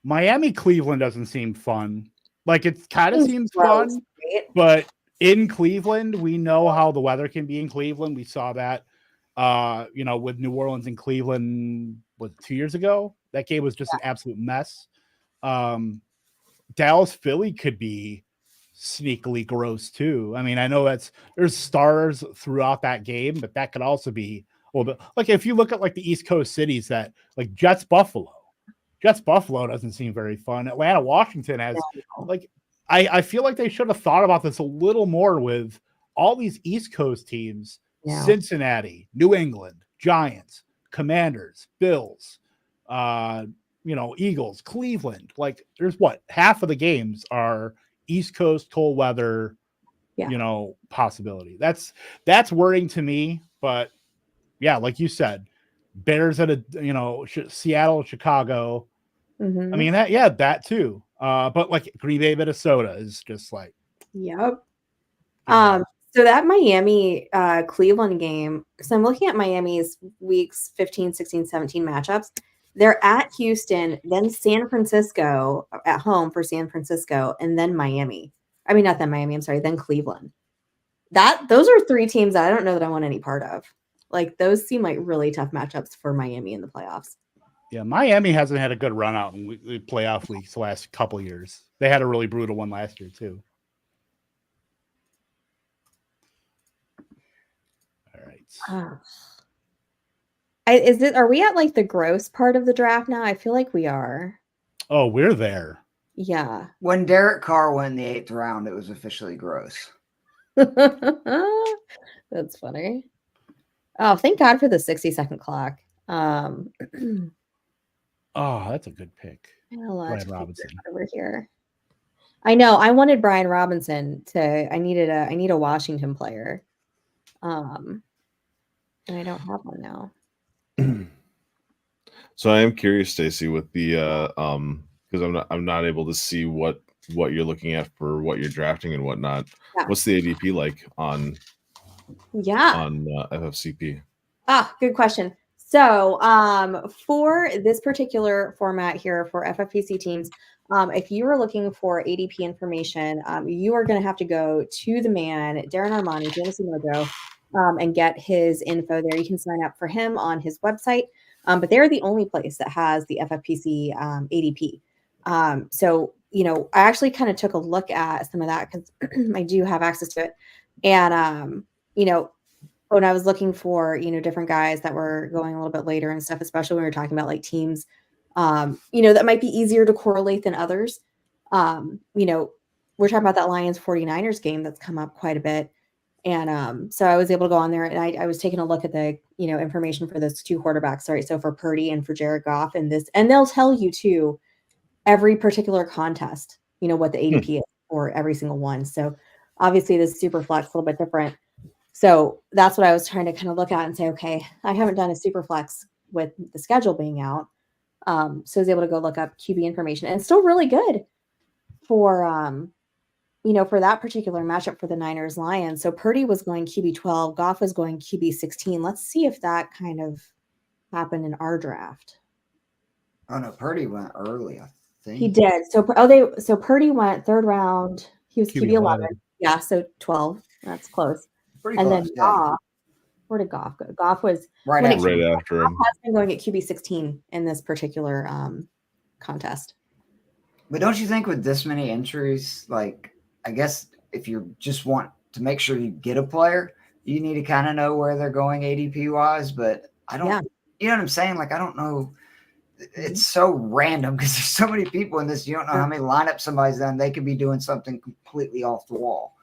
Miami Cleveland doesn't seem fun. Like it kind of seems fun, right? But in Cleveland, we know how the weather can be in Cleveland. We saw that with New Orleans and Cleveland 2 years ago. That game was just an absolute mess. Dallas Philly could be sneakily gross too. I mean, I know there's stars throughout that game, but that could also be a little bit like if you look at like the East Coast cities that like Jets Buffalo doesn't seem very fun. Atlanta Washington has like I feel like they should have thought about this a little more with all these East Coast teams. Cincinnati, New England, Giants, Commanders, Bills, Eagles, Cleveland. Like there's half of the games are East Coast cold weather, possibility. That's worrying to me. But yeah, like you said, Bears at Seattle, Chicago. Mm-hmm. I mean that too. But like Green Bay, Minnesota is just like. Yep. So that Miami Cleveland game, so I'm looking at Miami's weeks 15, 16, 17 matchups. They're at Houston, then San Francisco at home for San Francisco, and then Miami. I mean, not then Miami, I'm sorry, then Cleveland. Those are 3 teams that I don't know that I want any part of. Like those seem like really tough matchups for Miami in the playoffs. Yeah, Miami hasn't had a good run out in the playoff weeks the last couple of years. They had a really brutal one last year too. All right. Are we at like the gross part of the draft now? I feel like we are. Oh, we're there. Yeah. When Derek Carr went in the 8th round, it was officially gross. That's funny. Oh, thank God for the 60-second clock. Oh, that's a good pick. Brian Robinson over here. I know. I wanted Brian Robinson I need a Washington player. And I don't have one now. So I am curious, Stacey, with the because I'm not able to see what you're looking at for what you're drafting and whatnot. Yeah. What's the ADP like on FFCP? Good question. So for this particular format here for FFPC teams, if you are looking for ADP information, you are going to have to go to the man, Darren Armani, Fantasy Mojo, and get his info there. You can sign up for him on his website, but they're the only place that has the FFPC ADP. So, I actually kind of took a look at some of that because I do have access to it. And, when I was looking for, different guys that were going a little bit later and stuff, especially when we were talking about like teams, that might be easier to correlate than others. We're talking about that Lions 49ers game that's come up quite a bit. And so I was able to go on there and I was taking a look at the, information for those 2 quarterbacks, right? So for Purdy and for Jared Goff and they'll tell you too, every particular contest, what the ADP is for every single one. So obviously this SuperFlex a little bit different. So that's what I was trying to kind of look at and say, okay, I haven't done a SuperFlex with the schedule being out. So I was able to go look up QB information and it's still really good for, for that particular matchup for the Niners Lions. So Purdy was going QB 12, Goff was going QB 16. Let's see if that kind of happened in our draft. Oh no, Purdy went early, I think. He did. So Purdy went 3rd round. He was QB 11. Yeah, so 12. That's close. Pretty and close, then Goff, where did Goff go? Goff was right after him. Goff has been going at QB 16 in this particular contest. But don't you think with this many entries, like I guess if you just want to make sure you get a player, you need to kind of know where they're going ADP wise. But I don't, you know what I'm saying? Like, I don't know. It's so random because there's so many people in this. You don't know how many lineups somebody's done. They could be doing something completely off the wall.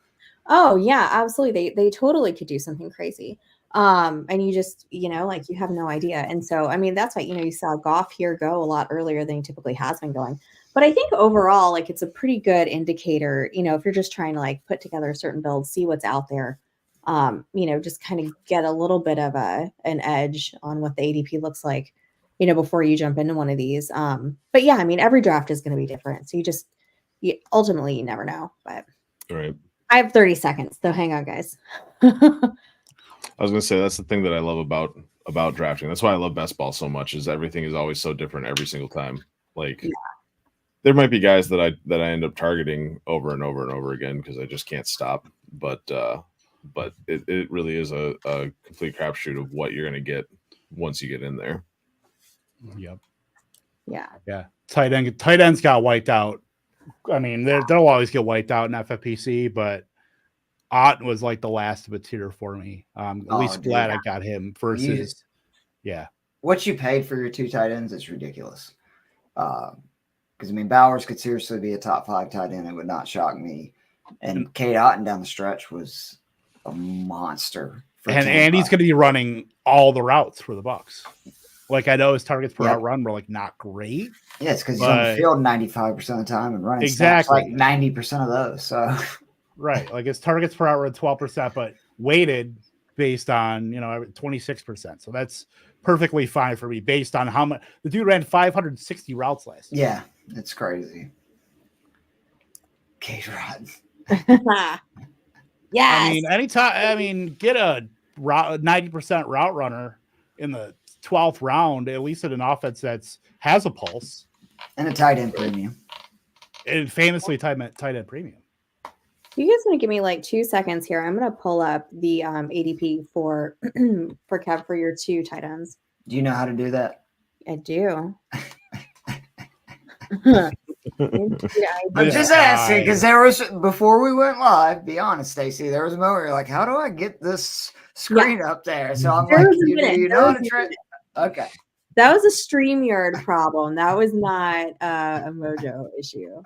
Oh yeah, absolutely. They totally could do something crazy. And you just, like you have no idea. And so, I mean, that's why, you saw Goff here go a lot earlier than he typically has been going. But I think overall, like it's a pretty good indicator, if you're just trying to like put together a certain build, see what's out there, just kind of get a little bit of an edge on what the ADP looks like, before you jump into one of these. But yeah, I mean, every draft is going to be different. So ultimately you never know, but right. I have 30 seconds, so hang on, guys. I was gonna say that's the thing that I love about drafting. That's why I love Bestball so much. Is everything is always so different every single time. Like there might be guys that I end up targeting over and over and over again because I just can't stop. But it really is a complete crapshoot of what you're gonna get once you get in there. Yep. Yeah. Tight ends got wiped out. I mean, they'll always get wiped out in FFPC, but Ott was like the last of a tier for me. At least glad I got him versus, What you paid for your 2 tight ends is ridiculous. Because I mean, Bowers could seriously be a top 5 tight end. It would not shock me. And Cade Otton down the stretch was a monster. And he's going to be running all the routes for the Bucs. Like I know his targets per route run were like not great. Yeah, it's because he's on the field 95% of the time and running snaps like 90% of those. So right, like his targets per hour are 12%, but weighted based on 26%. So that's perfectly fine for me based on how much the dude ran 560 routes last year. Yeah, it's crazy. K-Rod. Yes. I mean, get a 90% route runner in the 12th round, at least in an offense has a pulse. And a tight end premium. And famously tight end premium. You guys want to give me like 2 seconds here? I'm going to pull up the ADP for Kev for your 2 tight ends. Do you know how to do that? I do. I'm just asking because there was, before we went live, be honest, Stacey, there was a moment where you're like, how do I get this screen up there? So I'm like, you know how to try? Okay. That was a StreamYard problem. That was not a Mojo issue.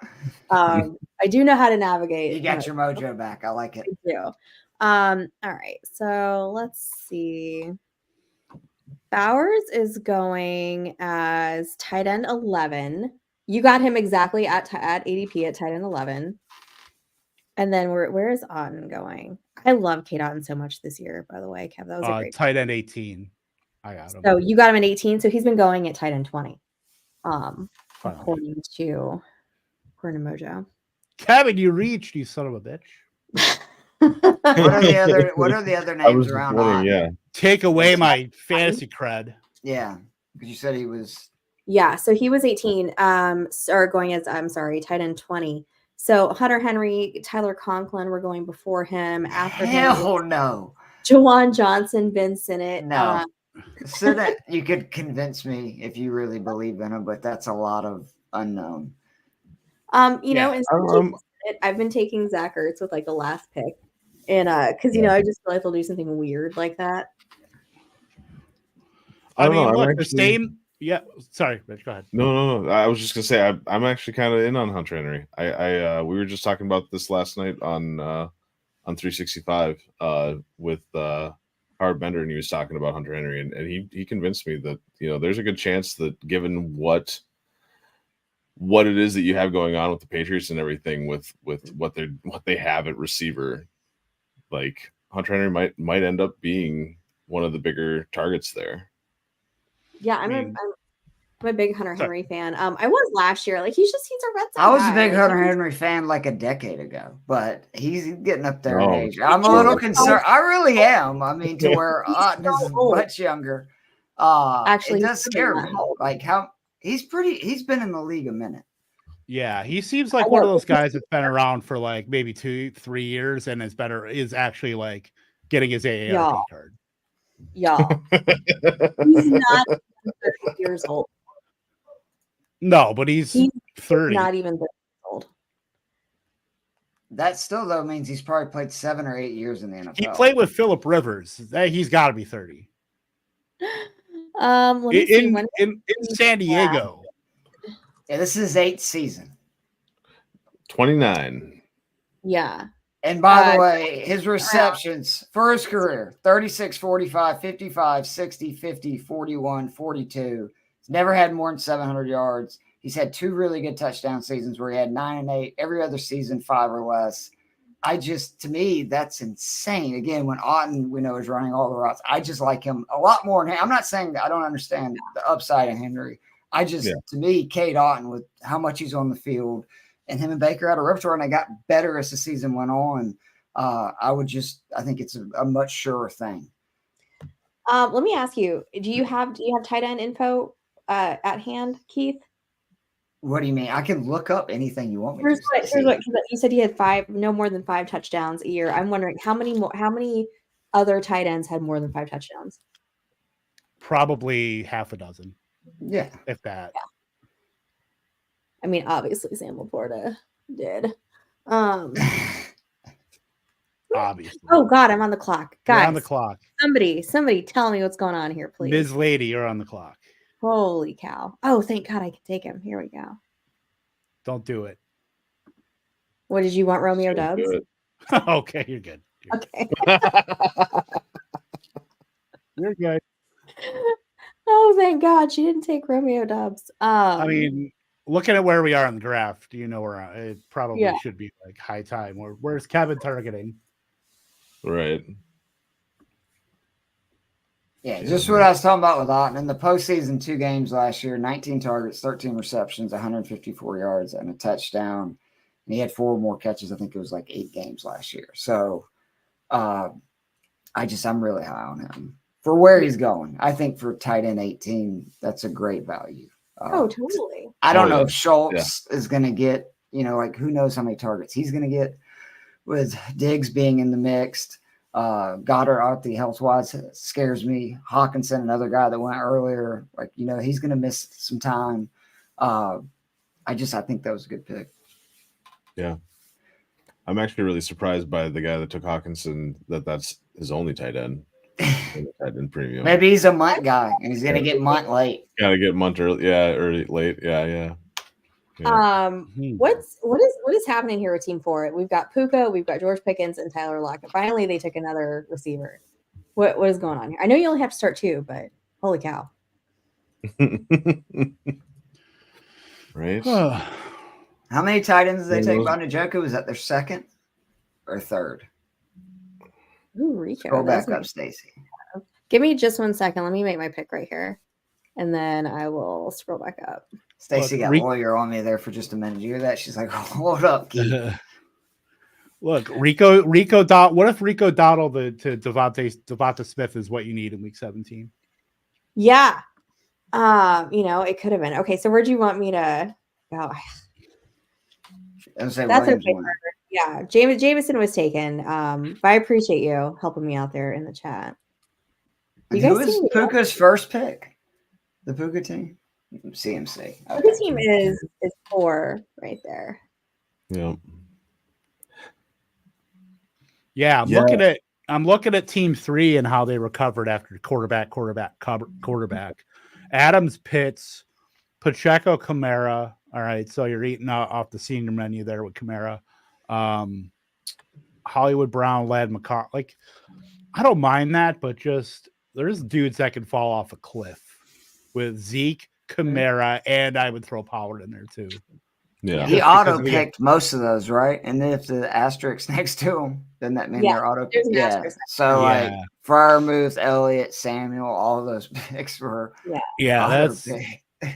I do know how to navigate. You got your Mojo back. I like it. I do. All right. So let's see. Bowers is going as tight end 11. You got him exactly at ADP at tight end 11. And then where is Otton going? I love Cade Otton so much this year, by the way, Kev. That was a great tight end 18. I got him. So you got him at 18. So he's been going at tight end 20. According to Mojo. Kevin, you reached, you son of a bitch. What are the other names around on? Yeah. Take away my fantasy cred. Yeah. Because you said he was. Yeah, so he was 18. Or going as tight end 20. So Hunter Henry, Tyler Conklin were going before him. After Hell no. Jawan Johnson, Ben Sinnott. No. Sinnott, you could convince me if you really believe in him, but that's a lot of unknown. I've been taking Zach Ertz with like the last pick. And because I just feel like they'll do something weird like that. I mean, look, the same. Yeah, sorry, Rich, go ahead. No. I was just gonna say I'm actually kind of in on Hunter Henry. We were just talking about this last night on 365 with Howard Bender, and he was talking about Hunter Henry, and he convinced me that there's a good chance that given what it is that you have going on with the Patriots and everything with what they have at receiver, like Hunter Henry might end up being one of the bigger targets there. Yeah, I'm a big Hunter Henry fan. I was last year. Like he's a red zone I was guy. a big Hunter Henry fan like a decade ago, but he's getting up there in age. I'm a little concerned. I really am. I mean, to where Otton is much younger. Actually, it does scare me. Like how he's been in the league a minute. Yeah, he seems like one of those guys that's been around for like maybe 2-3 years and is actually like getting his AARP card. Y'all. He's not 30 years old. No, but he's 30. Not even 30 years old. That still though means he's probably played 7 or 8 years in the NFL. He played with Phillip Rivers. He's got to be 30. In San Diego. Yeah, this is his 8th season. 29. Yeah. And by the way, his receptions for his career, 36, 45, 55, 60, 50, 41, 42. He's never had more than 700 yards. He's had 2 really good touchdown seasons where he had 9 and 8. Every other season, 5 or less. To me, that's insane. Again, when Otten, we know, is running all the routes, I just like him a lot more. I'm not saying that I don't understand the upside of Henry. To me, Cade Otten, with how much he's on the field, and him and Baker had a repertoire, and they got better as the season went on. I think it's a much surer thing. Let me ask you: Do you have tight end info at hand, Keith? What do you mean? I can look up anything you want me Here's to. what you said. He had no more than 5 touchdowns a year. I'm wondering how many other tight ends had more than 5 touchdowns? Probably half a dozen. Yeah, if that. Yeah. I mean, obviously Sam Laporta did. Obviously. Oh God, I'm on the clock, guys. You're on the clock. Somebody, tell me what's going on here, please. Ms. Lady, you're on the clock. Holy cow! Oh, thank God, I can take him. Here we go. Don't do it. What did you want, Romeo Dubs? Okay, you're good. Okay. You're good. Oh, thank God she didn't take Romeo Dubs. I mean, looking at where we are in the draft, it probably should be like high time. Where's Kevin targeting? Right. Yeah, just what I was talking about with Otten. In the postseason, 2 games last year, 19 targets, 13 receptions, 154 yards, and a touchdown. And he had 4 more catches. I think it was like 8 games last year. So I'm really high on him for where he's going. I think for tight end 18, that's a great value. Totally. I don't know if Schultz is going to get, who knows how many targets he's going to get with Diggs being in the mix. Goddard out the health-wise scares me. Hawkinson, another guy that went earlier, he's going to miss some time. I think that was a good pick. Yeah. I'm actually really surprised by the guy that took Hawkinson, that's his only tight end. Tight end premium. Maybe he's a Munt guy, and he's going to get Munt late. Got to get Munt early. Yeah, early, late. Yeah. What is happening here with Team 4? We've got Puka, we've got George Pickens, and Tyler Lockett. Finally, they took another receiver. What is going on here? I know you only have to start 2, but holy cow! Right. How many tight ends did they take by Njoku? Was that their second or third? Ooh, Rico. Go back up, Stacy. Give me just 1 second. Let me make my pick right here, and then I will scroll back up. Stacy got lawyer on me there for just a minute. You hear that? She's like, "Hold up, Keith." Look, Rico. What if Rico Dowdle to Devonta Smith is what you need in Week 17? Yeah, it could have been. Okay, so where do you want me to go? That's okay. Yeah, Jameson was taken. But I appreciate you helping me out there in the chat. Who is Puka's first pick? The Puka team? CMC. Okay. The team is 4 right there. Yeah. Yeah, I'm looking at Team 3 and how they recovered after quarterback. Adams, Pitts, Pacheco, Kamara. All right, so you're eating off the senior menu there with Kamara. Hollywood Brown, Lad McCall. I don't mind that, but just there's dudes that can fall off a cliff with Zeke, Kamara, and I would throw Pollard in there too. Yeah, he auto-picked most of those, right? And then if the asterisk next to them, then that mean they're auto-picked. Yeah. So Freiermuth, Elliott, Samuel, all of those picks were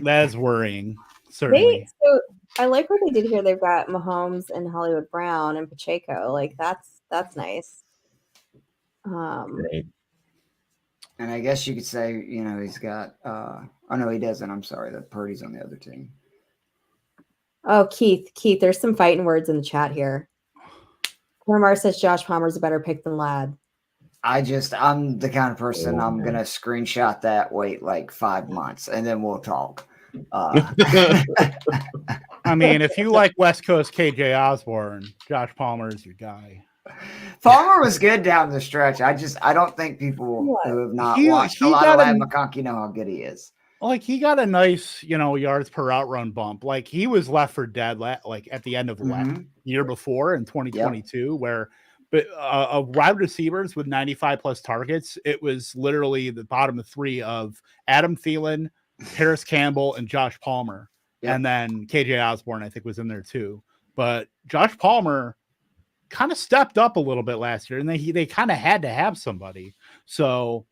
that's worrying. Certainly. So I like what they did here. They've got Mahomes and Hollywood Brown and Pacheco. That's nice. Right. And I guess you could say, he's got no, he doesn't. I'm sorry, that Purdy's on the other team. Oh, Keith, there's some fighting words in the chat here. Cormar says Josh Palmer's a better pick than Ladd. I'm the kind of person I'm gonna screenshot that, wait 5 months, and then we'll talk. I mean, if you like West Coast KJ Osborne, Josh Palmer is your guy. Palmer was good down the stretch. I don't think people who have not watched a lot of Ladd McConkey know how good he is. Like he got a nice, yards per route run bump. Like he was left for dead, like at the end of the year before in 2022, where, but of wide receivers with 95 plus targets, it was literally the bottom of 3 of Adam Thielen, Paris Campbell, and Josh Palmer, and then KJ Osborne I think was in there too. But Josh Palmer kind of stepped up a little bit last year, and they kind of had to have somebody. So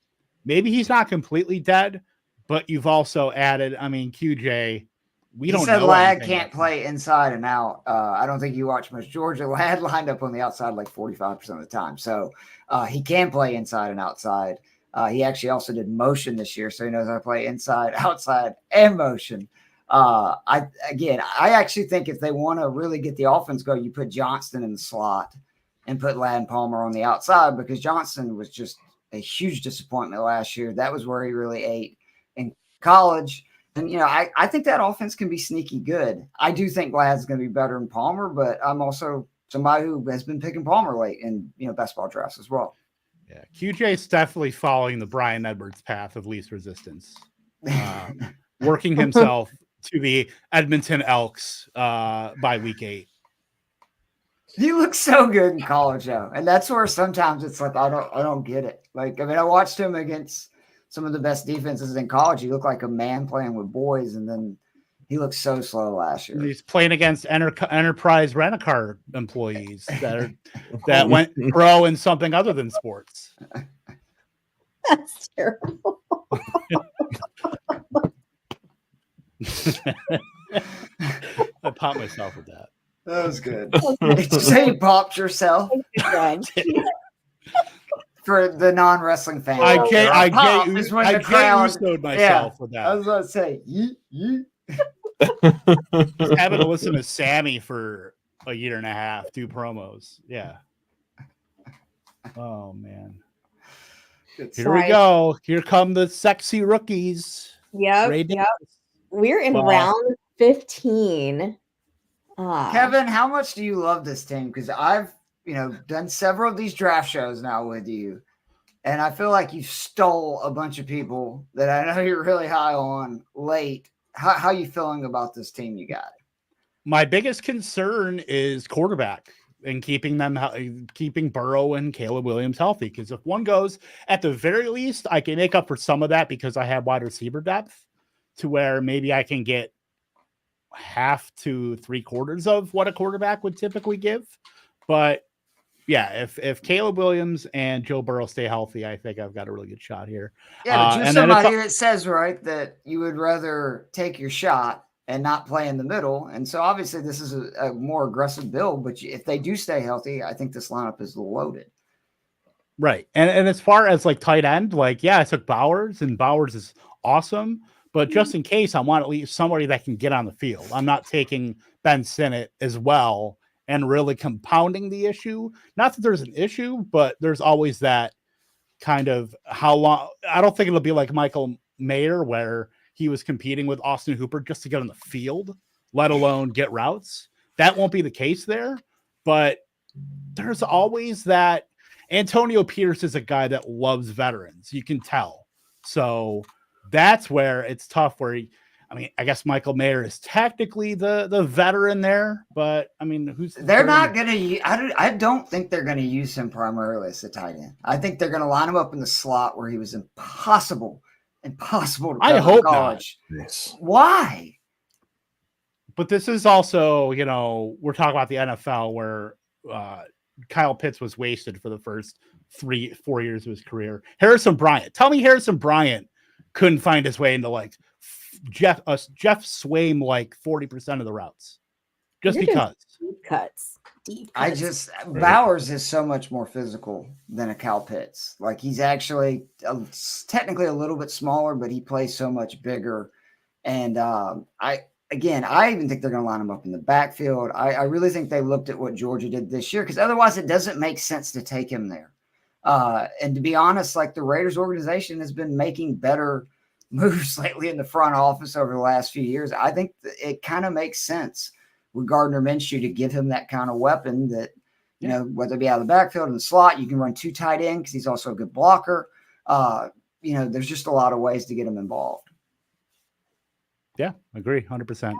maybe he's not completely dead. But you've also added, QJ. He said Ladd can't play inside and out. I don't think you watch much Georgia. Ladd lined up on the outside like 45% of the time. So he can play inside and outside. He actually also did motion this year, so he knows how to play inside, outside, and motion. I actually think if they want to really get the offense going, you put Johnston in the slot and put Ladd and Palmer on the outside, because Johnston was just a huge disappointment last year. That was where he really ate in college. And, I think that offense can be sneaky good. I do think Ladd's going to be better than Palmer, but I'm also somebody who has been picking Palmer late in, best ball drafts as well. Yeah, QJ is definitely following the Brian Edwards path of least resistance, working himself to the Edmonton Elks by week 8. He looks so good in college, though, and that's where sometimes it's like I don't get it. Like, I watched him against some of the best defenses in college. He looked like a man playing with boys, and then he looked so slow last year. He's playing against enterprise rent-a-car employees that went pro in something other than sports. That's terrible. I popped myself with that. That was good. Did you say you popped yourself? For the non-wrestling fans. I get myself with that. I was about to say, yeet. Just having to listen to Sammy for a year and a half do promos. Yeah. Oh, man. Here we go. Here come the sexy rookies. Yep. We're in round 15. Kevin, how much do you love this team? Because I've done several of these draft shows now with you, and I feel like you stole a bunch of people that I know you're really high on late. How are you feeling about this team you got? My biggest concern is quarterback and keeping Burrow and Caleb Williams healthy. Because if one goes, at the very least, I can make up for some of that because I have wide receiver depth to where maybe I can get half to 3/4 of what a quarterback would typically give. But yeah, if Caleb Williams and Joe Burrow stay healthy, I think I've got a really good shot here. Yeah, but you're somebody that says, right, that you would rather take your shot and not play in the middle. And so obviously this is a more aggressive build, but if they do stay healthy, I think this lineup is loaded. Right. And as far as like tight end, like, yeah, I took Bowers, and Bowers is awesome. But just in case, I want at least somebody that can get on the field. I'm not taking Ben Sinnott as well and really compounding the issue. Not that there's an issue, but there's always that kind of how long. I don't think it'll be like Michael Mayer, where he was competing with Austin Hooper just to get on the field, let alone get routes. That won't be the case there. But there's always that. Antonio Pierce is a guy that loves veterans. You can tell. So that's where it's tough, where I guess Michael Mayer is technically the veteran there, but they're not going to, I don't think they're going to use him primarily as a tight end. I think they're going to line him up in the slot where he was impossible to cover I hope in college. Not. Yes. Why? But this is also, we're talking about the NFL where Kyle Pitts was wasted for the first 3-4 years of his career. Harrison Bryant. Tell me Harrison Bryant couldn't find his way into like Jeff Swaim like 40% of the routes. Just because. Deep cuts. Bowers is so much more physical than a Kyle Pitts. Like, he's actually technically a little bit smaller, but he plays so much bigger. And I even think they're going to line him up in the backfield. I really think they looked at what Georgia did this year, because otherwise it doesn't make sense to take him there. And to be honest, like, the Raiders organization has been making better moves lately in the front office over the last few years. I think it kind of makes sense with Gardner Minshew to give him that kind of weapon that, whether it be out of the backfield in the slot, you can run 2 tight end because he's also a good blocker. There's just a lot of ways to get him involved. Yeah, agree 100%.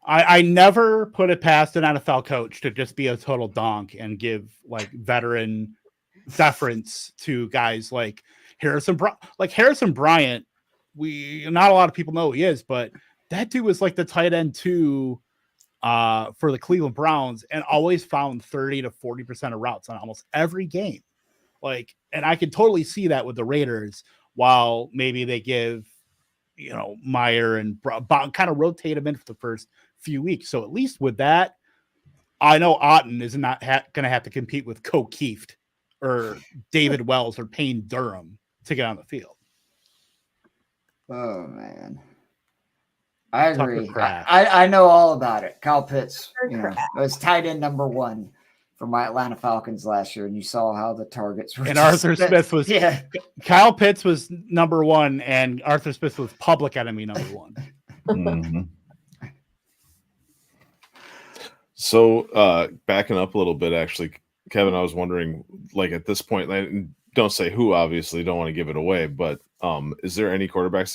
I never put it past an NFL coach to just be a total donk and give like veteran deference to guys like Harrison Bryant. Not a lot of people know who he is, but that dude was like the tight end too for the Cleveland Browns and always found 30 to 40% of routes on almost every game. Like, and I could totally see that with the Raiders, while maybe they give, Meyer and kind of rotate him in for the first few weeks. So at least with that, I know Otten is not going to have to compete with Ko Kieft or David Wells or Payne Durham to get on the field. Oh, man. I agree. Kraft. I know all about it. Kyle Pitts, was tight end number 1 for my Atlanta Falcons last year, and you saw how the targets were. And Arthur Smith was Kyle Pitts was number 1, and Arthur Smith was public enemy number 1. Mm-hmm. So backing up a little bit, actually, Kevin, I was wondering, like at this point, don't say who, obviously, don't want to give it away, but is there any quarterbacks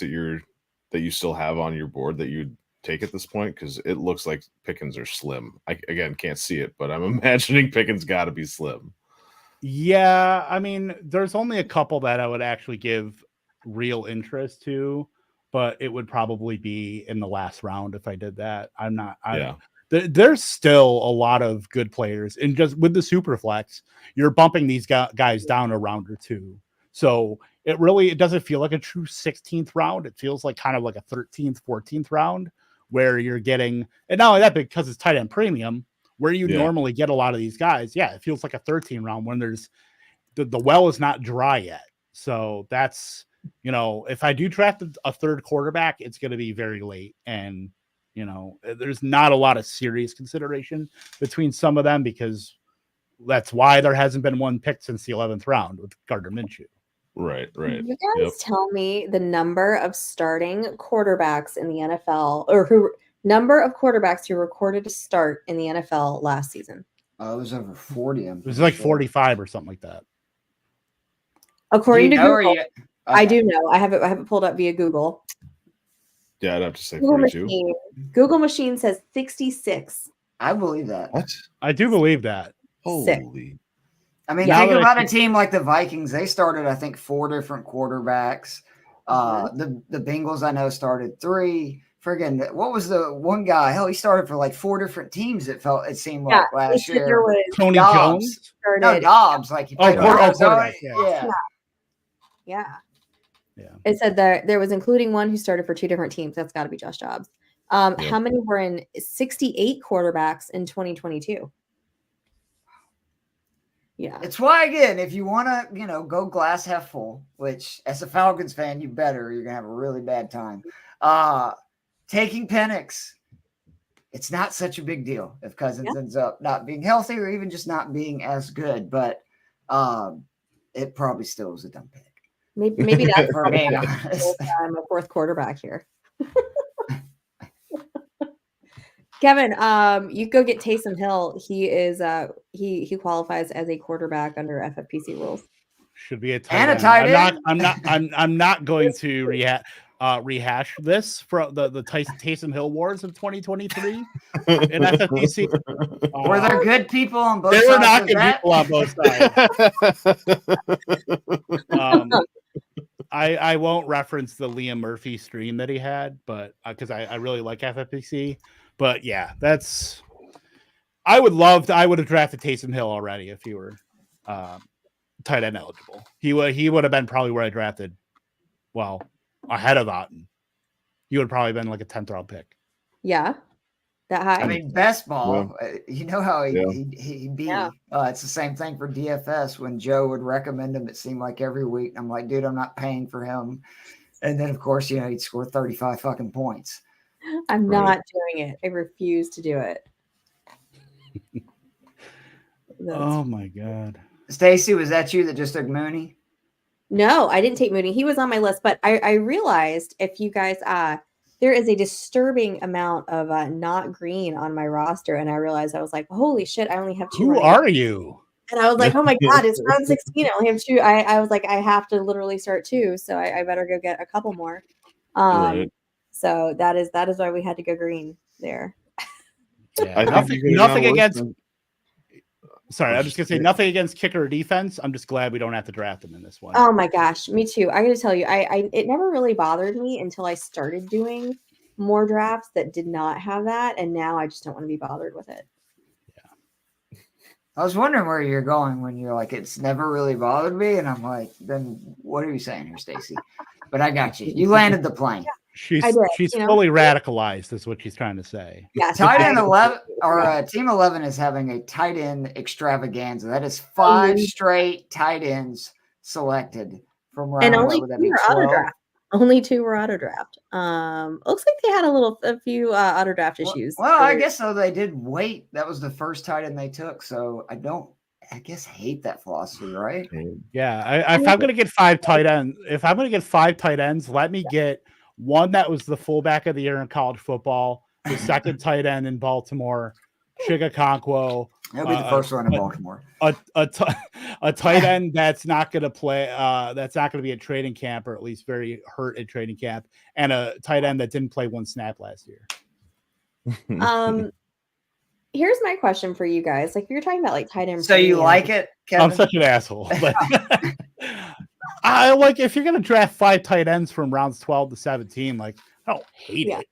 that you still have on your board that you'd take at this point? Because it looks like Pickens are slim. I again can't see it, but I'm imagining Pickens got to be slim. Yeah, I mean, there's only a couple that I would actually give real interest to, but it would probably be in the last round if I did that. There's still a lot of good players, and just with the SuperFlex, you're bumping these guys down a round or two. So it doesn't feel like a true 16th round. It feels like kind of like a 13th, 14th round where you're getting, and not only that, because it's tight end premium, where you normally get a lot of these guys. Yeah, it feels like a 13 round when there's the well is not dry yet. So that's, if I do draft a third quarterback, it's going to be very late. And, there's not a lot of serious consideration between some of them, because that's why there hasn't been one picked since the 11th round with Gardner Minshew. Right. You guys tell me the number of starting quarterbacks in the NFL, or number of quarterbacks who recorded to start in the NFL last season. It was over 40. It was like 45 or something like that. According to Google, I do know. I have it pulled up via Google. Yeah, I'd have to say 42. Google machine says 66. I believe that. What? I do believe that. Holy. I mean, think about a team like the Vikings. They started, I think, 4 different quarterbacks. The Bengals, I know, started 3. Friggin', what was the one guy? Hell, he started for like 4 different teams. It seemed like last year. There was Tony Jones. No, Dobbs. Like quarterback. Yeah. It said there was including one who started for 2 different teams. That's got to be Josh Dobbs. How many were in 68 quarterbacks in 2022? Yeah. It's why, again, if you want to, go glass half full, which as a Falcons fan, you're going to have a really bad time. Taking Penix, it's not such a big deal if Cousins ends up not being healthy or even just not being as good, but it probably still is a dumb pick. Maybe that's for being honest. I'm a 4th quarterback here. Kevin, you go get Taysom Hill. He is he qualifies as a quarterback under FFPC rules. Should be a tight end. I'm not going to rehash this for the Taysom Hill wars of 2023 in FFPC. Were there good people on both sides? There were not good people on both sides. I won't reference the Liam Murphy stream that he had, but because I really like FFPC. But yeah, I would have drafted Taysom Hill already if he were tight end eligible. He would have been probably where I drafted. Well, ahead of Otten. He would have probably been like a 10th round pick. Yeah. That high. I mean, Bestball, you know how he'd be. Yeah. It's the same thing for DFS. When Joe would recommend him, it seemed like every week. I'm like, dude, I'm not paying for him. And then, of course, he'd score 35 fucking points. I'm not doing it. I refuse to do it. Oh, my God. Stacy, was that you that just took Mooney? No, I didn't take Mooney. He was on my list, but I realized if you guys there is a disturbing amount of not green on my roster, and I realized I was like, holy shit, I only have 2. Who are you? And I was like, oh my God, it's round 16. I only have 2. I was like, I have to literally start 2, so I better go get a couple more. So that is why we had to go green there. Yeah, I think you could've nothing gone worse against. than- Sorry, I I'm was just gonna just say saying- nothing against kicker or defense. I'm just glad we don't have to draft them in this one. Oh my gosh, me too. I got to tell you, I it never really bothered me until I started doing more drafts that did not have that, and now I just don't want to be bothered with it. I was wondering where you're going when you're like, it's never really bothered me. And I'm like, then what are you saying here, Stacy? But I got you. You landed the plane. She's I did, fully radicalized, is what she's trying to say. Yes, Tight end I- 11 or Team 11 is having a tight end extravaganza. That is 5 straight tight ends selected from round. and only what would that 2 be? were auto 12? draft. Only 2 were auto draft. Looks like they had a few auto draft issues. Well, I guess so. They did wait. That was the first tight end they took. So I guess hate that philosophy, right? Yeah, if I'm gonna get 5 tight ends, let me get one that was the fullback of the year in college football, the second tight end in Baltimore, Chigakonkwo. That'll be the first one in Baltimore. A tight end that's not going to play, that's not going to be at training camp, or at least very hurt at training camp, and a tight end that didn't play one snap last year. Here's my question for you guys. Like, you're talking about like tight end. So you like it, Kevin? I'm such an asshole. But I like, if you're going to draft 5 tight ends from rounds 12 to 17, like, I don't hate it.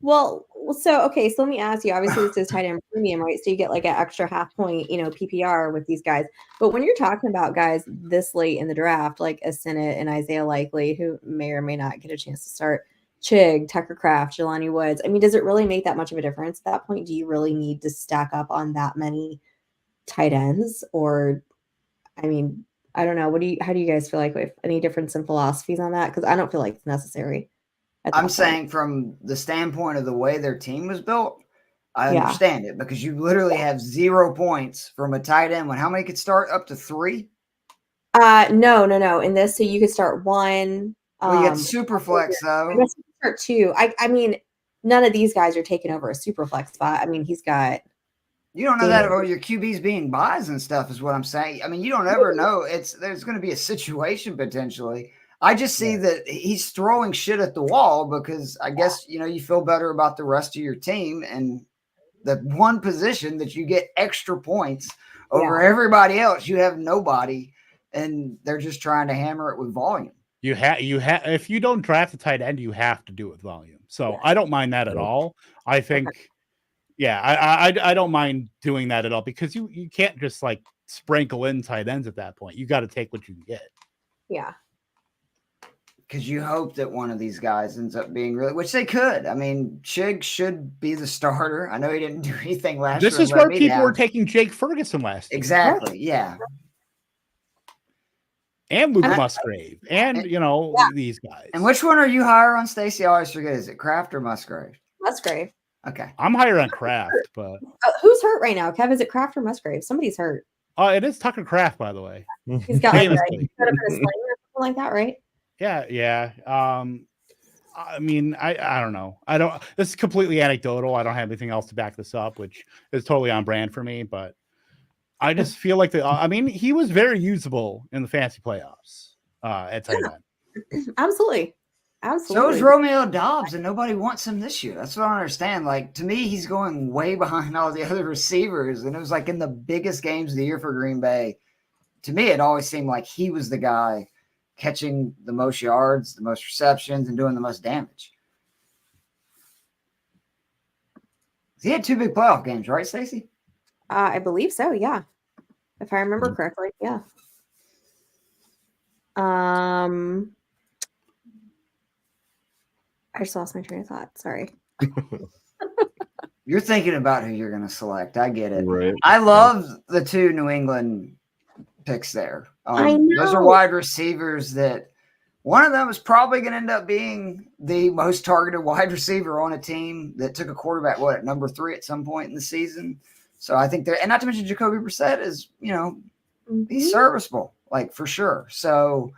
Well, so okay, so let me ask you. Obviously, this is tight end premium, right? So you get like an extra half point, PPR with these guys. But when you're talking about guys this late in the draft, like a Sinnott and Isaiah Likely, who may or may not get a chance to start, Chig, Tucker Kraft, Jelani Woods. I mean, does it really make that much of a difference at that point? Do you really need to stack up on that many tight ends? Or, I mean, I don't know. How do you guys feel like, with any difference in philosophies on that? Because I don't feel like it's necessary. I'm saying from the standpoint of the way their team was built, I understand it, because you literally have 0 points from a tight end when how many could start? Up to 3? No. In this, so you could start 1. Well, you had SuperFlex though. I guess you could start 2. I mean, none of these guys are taking over a SuperFlex spot. I mean, he's got. You don't know that, or your QB's being buys and stuff is what I'm saying. I mean, you don't ever know. There's going to be a situation potentially. I just see that he's throwing shit at the wall because I guess, you feel better about the rest of your team, and the one position that you get extra points over everybody else, you have nobody, and they're just trying to hammer it with volume. You have if you don't draft a tight end, you have to do it with volume. So I don't mind that at all. I think, I don't mind doing that at all, because you can't just like sprinkle in tight ends at that point. You got to take what you can get. Yeah. Because you hope that one of these guys ends up being really, which they could. I mean, Chig should be the starter. I know he didn't do anything last year. This is where people were taking Jake Ferguson last year. Exactly. Yeah. And Luke Musgrave. And, these guys. And which one are you higher on, Stacy? I always forget. Is it Kraft or Musgrave? Musgrave. Okay. I'm higher on Kraft, but. Who's hurt right now, Kev? Is it Kraft or Musgrave? Somebody's hurt. It is Tucker Kraft, by the way. He's got like, he's got up in a sling or something like that, right? Yeah. I mean, I don't know. This is completely anecdotal. I don't have anything else to back this up, which is totally on brand for me, but I just feel like he was very usable in the fantasy playoffs at tight end. Absolutely. So is Romeo Dobbs, and nobody wants him this year. That's what I don't understand. Like, to me, he's going way behind all the other receivers, and it was like in the biggest games of the year for Green Bay. To me, it always seemed like he was the guy catching the most yards, the most receptions, and doing the most damage. He had 2 big playoff games, right, Stacey? I believe so, yeah. If I remember correctly, yeah. I just lost my train of thought. Sorry. You're thinking about who you're going to select. I get it. Right. I love the 2 New England picks there. I know. Those are wide receivers that one of them is probably going to end up being the most targeted wide receiver on a team that took a quarterback, at number 3 at some point in the season. So I think and not to mention Jacoby Brissett is, he's serviceable, like, for sure. So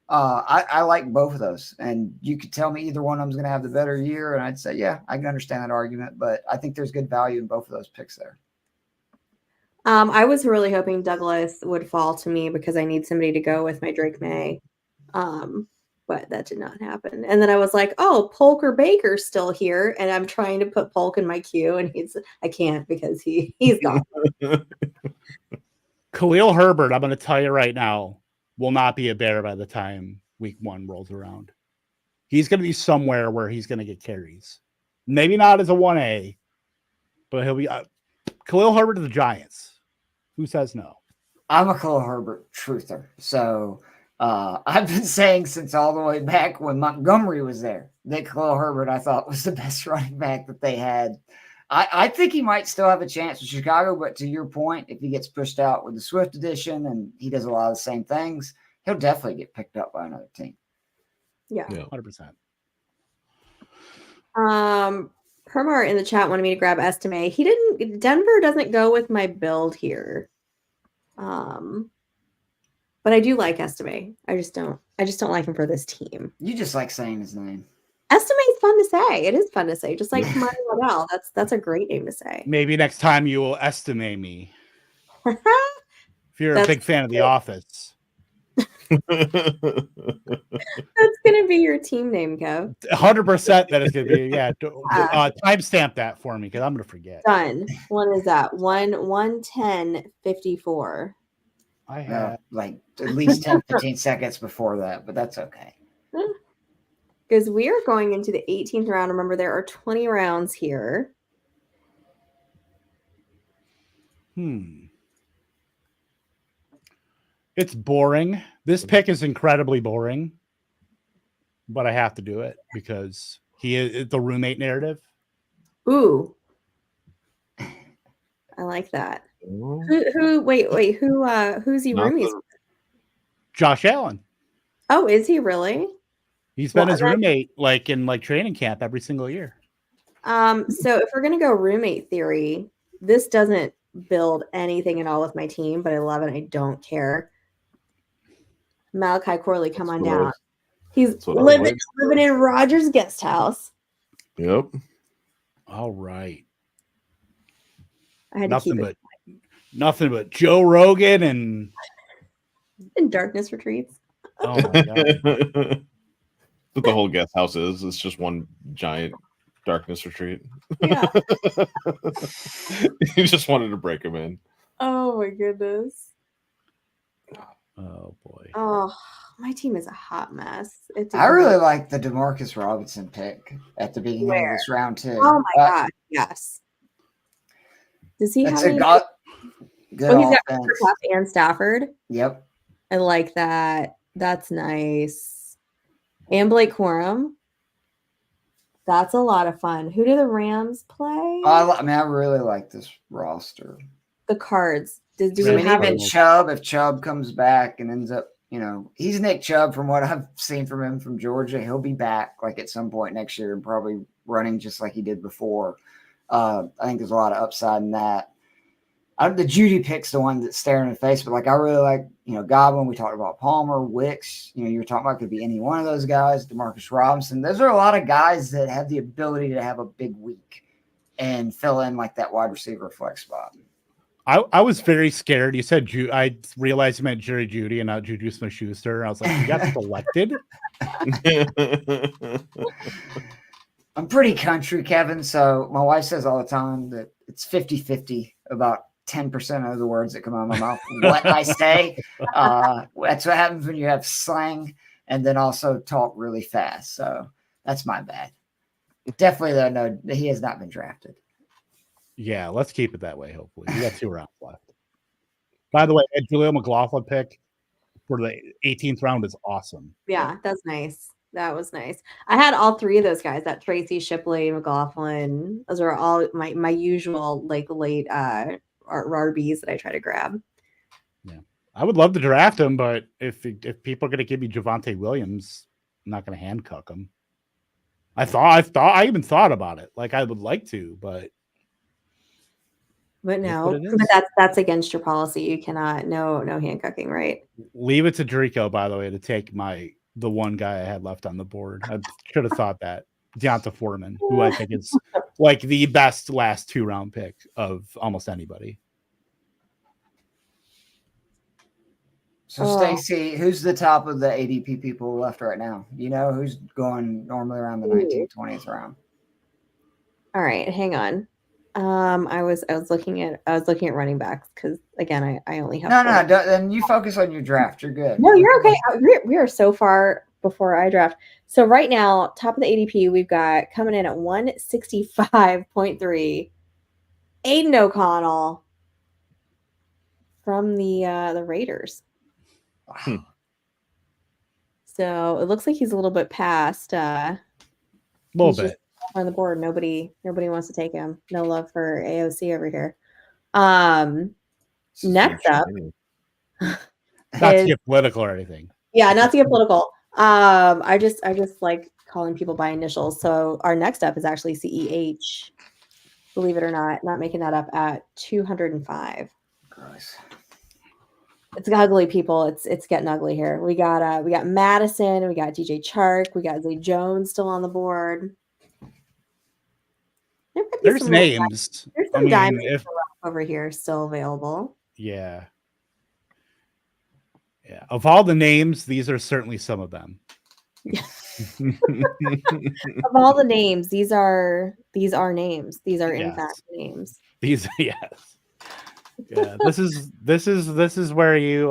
I like both of those. And you could tell me either one of them is going to have the better year, and I'd say, yeah, I can understand that argument. But I think there's good value in both of those picks there. I was really hoping Douglas would fall to me because I need somebody to go with my Drake May. but that did not happen. And then I was like, oh, Polk or Baker's still here. And I'm trying to put Polk in my queue, and I can't because he's gone. Khalil Herbert, I'm going to tell you right now, will not be a Bear by the time week 1 rolls around. He's going to be somewhere where he's going to get carries. Maybe not as a 1A, but he'll be Khalil Herbert to the Giants. Who says no? I'm a Khalil Herbert truther. So I've been saying since all the way back when Montgomery was there that Khalil Herbert I thought was the best running back that they had. I think he might still have a chance with Chicago, but to your point, if he gets pushed out with the Swift edition and he does a lot of the same things, he'll definitely get picked up by another team. Yeah. 100%. Permar in the chat wanted me to grab Estime. Denver doesn't go with my build here. But I do like Estime. I just don't like him for this team. You just like saying his name. Estime is fun to say. It is fun to say, just like Kamari Waddell. That's a great name to say. Maybe next time you will estimate me. If you're a big fan of The Office. That's gonna be your team name, Kev. 100% that is gonna be, yeah. Timestamp that for me because I'm gonna forget. Done. When is that? 1:10:54. I have like at least 10-15 seconds before that, but that's okay. Because we are going into the 18th round. Remember, there are 20 rounds here. It's boring. This pick is incredibly boring, but I have to do it because he is the roommate narrative. Ooh, I like that. Who's he roomies with? Josh Allen. Oh, is he really? He's been his roommate in training camp every single year. So if we're gonna go roommate theory, this doesn't build anything at all with my team, but I love it. I don't care. Malachi Corley, come on down. He's living in Rogers' guest house. Yep. All right. I had to keep it. Nothing but Joe Rogan and Darkness Retreats. Oh my god. But the whole guest house it's just one giant darkness retreat. Yeah. He just wanted to break him in. Oh my goodness. Oh boy. Oh, my team is a hot mess. I really like the Demarcus Robinson pick at the beginning of this round too. Oh my god, yes. Does he have any? Good he's offense. got Cup and Stafford. Yep. I like that. That's nice. And Blake Corum. That's a lot of fun. Who do the Rams play? I really like this roster. The Cards. Do we have even Chubb? If Chubb comes back and ends up, he's Nick Chubb from what I've seen from him from Georgia. He'll be back at some point next year and probably running just like he did before. I think there's a lot of upside in that. The Judy pick's the one that's staring in the face, but I really like, Godwin. We talked about Palmer, Wicks. You were talking about could be any one of those guys. Demarcus Robinson. Those are a lot of guys that have the ability to have a big week and fill in that wide receiver flex spot. I was very scared. You said I realized you meant Jerry Jeudy and not Juju Smith-Schuster. I was like, you got selected? I'm pretty country, Kevin. So my wife says all the time that it's 50-50 about 10% of the words that come out of my mouth. What I say. That's what happens when you have slang and then also talk really fast. So that's my bad. Definitely, though, no, he has not been drafted. Yeah, let's keep it that way, hopefully. We got 2 rounds left. By the way, that Jaleel McLaughlin pick for the 18th round is awesome. Yeah, that's nice. That was nice. I had all 3 of those guys, that Tracy, Shipley, McLaughlin. Those are all my usual late RBs that I try to grab. Yeah. I would love to draft him, but if people are going to give me Javonte Williams, I'm not going to handcuff him. I even thought about it. I would like to, but no, but that's against your policy. You cannot no handcuffing, right? Leave it to Dorico, by the way, to take the one guy I had left on the board. I should have thought that. Deonta Foreman, who I think is the best last 2-round pick of almost anybody. So, Stacy, who's the top of the ADP people left right now? You know who's going normally around the 19th, 20th round? All right, hang on. I was looking at running backs because again, I only have then you focus on your draft. You're good. No, you're okay. We are so far before I draft. So right now, top of the ADP, we've got coming in at 165.3, Aiden O'Connell from the Raiders. Wow. So it looks like he's a little bit past. A little bit on the board. Nobody wants to take him. No love for AOC over here. Next up, not to get political or anything. Yeah, not to get political. I just like calling people by initials. So our next up is actually CEH. Believe it or not making that up at 205. Gross. It's ugly, people. It's getting ugly here. We got Madison, we got DJ Chark, we got Zay Jones still on the board. There's names. There's some diamonds over here still available. Yeah. Of all the names, these are certainly some of them. Of all the names, these are names. These are in fact names. These, yes. Yeah, this is where you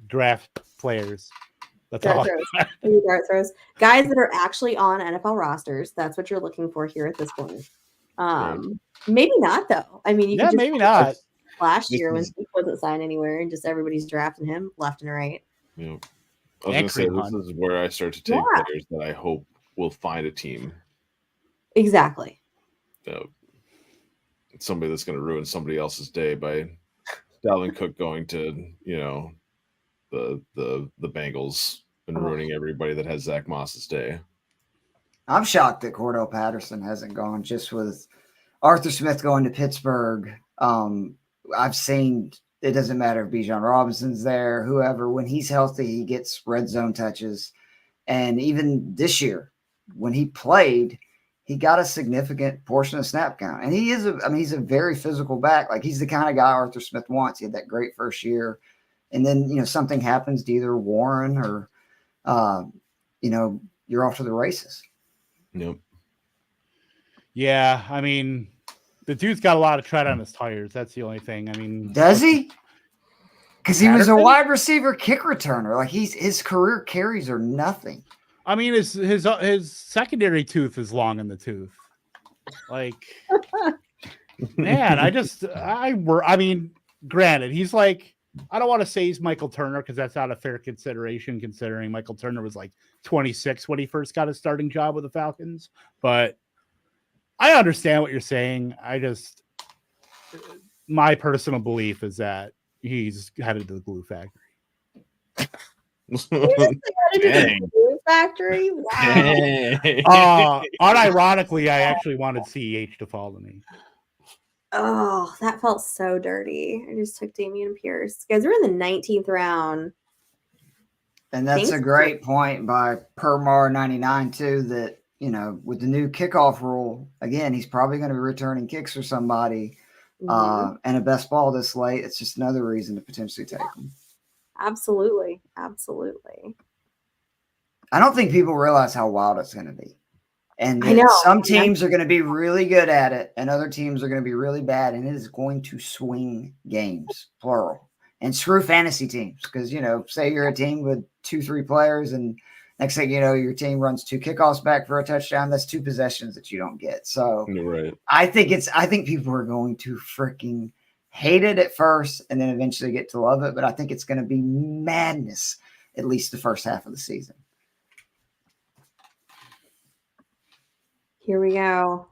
draft players. That's all. Dart throws. Guys that are actually on NFL rosters. That's what you're looking for here at this point. Maybe not though. I mean, maybe not. Last year when Steve wasn't signed anywhere and just everybody's drafting him left and right. Yeah. I was going to say, this is where I start to take players that I hope will find a team. Exactly. Somebody that's going to ruin somebody else's day by Dalvin Cook going to, the Bengals and ruining everybody that has Zach Moss's day. I'm shocked that Cordell Patterson hasn't gone, just with Arthur Smith going to Pittsburgh. I've seen it doesn't matter if Bijan Robinson's there, whoever, when he's healthy, he gets red zone touches. And even this year, when he played, he got a significant portion of snap count. And he's a very physical back. Like, he's the kind of guy Arthur Smith wants. He had that great first year. And then, something happens to either Warren or, you're off to the races. Yep. Yeah. I mean, the dude's got a lot of tread on his tires. That's the only thing. I mean, does he? Because he was a wide receiver kick returner. Like, his career carries are nothing. I mean, his secondary tooth is long in the tooth. Like, man, I mean, granted, he's like, I don't want to say he's Michael Turner because that's not a fair consideration, considering Michael Turner was like 26 when he first got his starting job with the Falcons. But I understand what you're saying. My personal belief is that he's headed to the glue factory. Glue factory? Wow. Unironically, I actually wanted CEH to follow me. Oh, that felt so dirty. I just took Damian Pierce. Guys, we're in the 19th round. And that's a great point by Permar99 too, that, with the new kickoff rule, again, he's probably going to be returning kicks for somebody. And a best ball this late. It's just another reason to potentially take him. Absolutely. I don't think people realize how wild it's going to be. And some teams are going to be really good at it, and other teams are going to be really bad, and it is going to swing games, plural. And screw fantasy teams, because, say you're a team with 2-3 players, and next thing you know, your team runs 2 kickoffs back for a touchdown. That's 2 possessions that you don't get. So right. I think people are going to freaking hate it at first and then eventually get to love it. But I think it's going to be madness, at least the first half of the season. Here we go.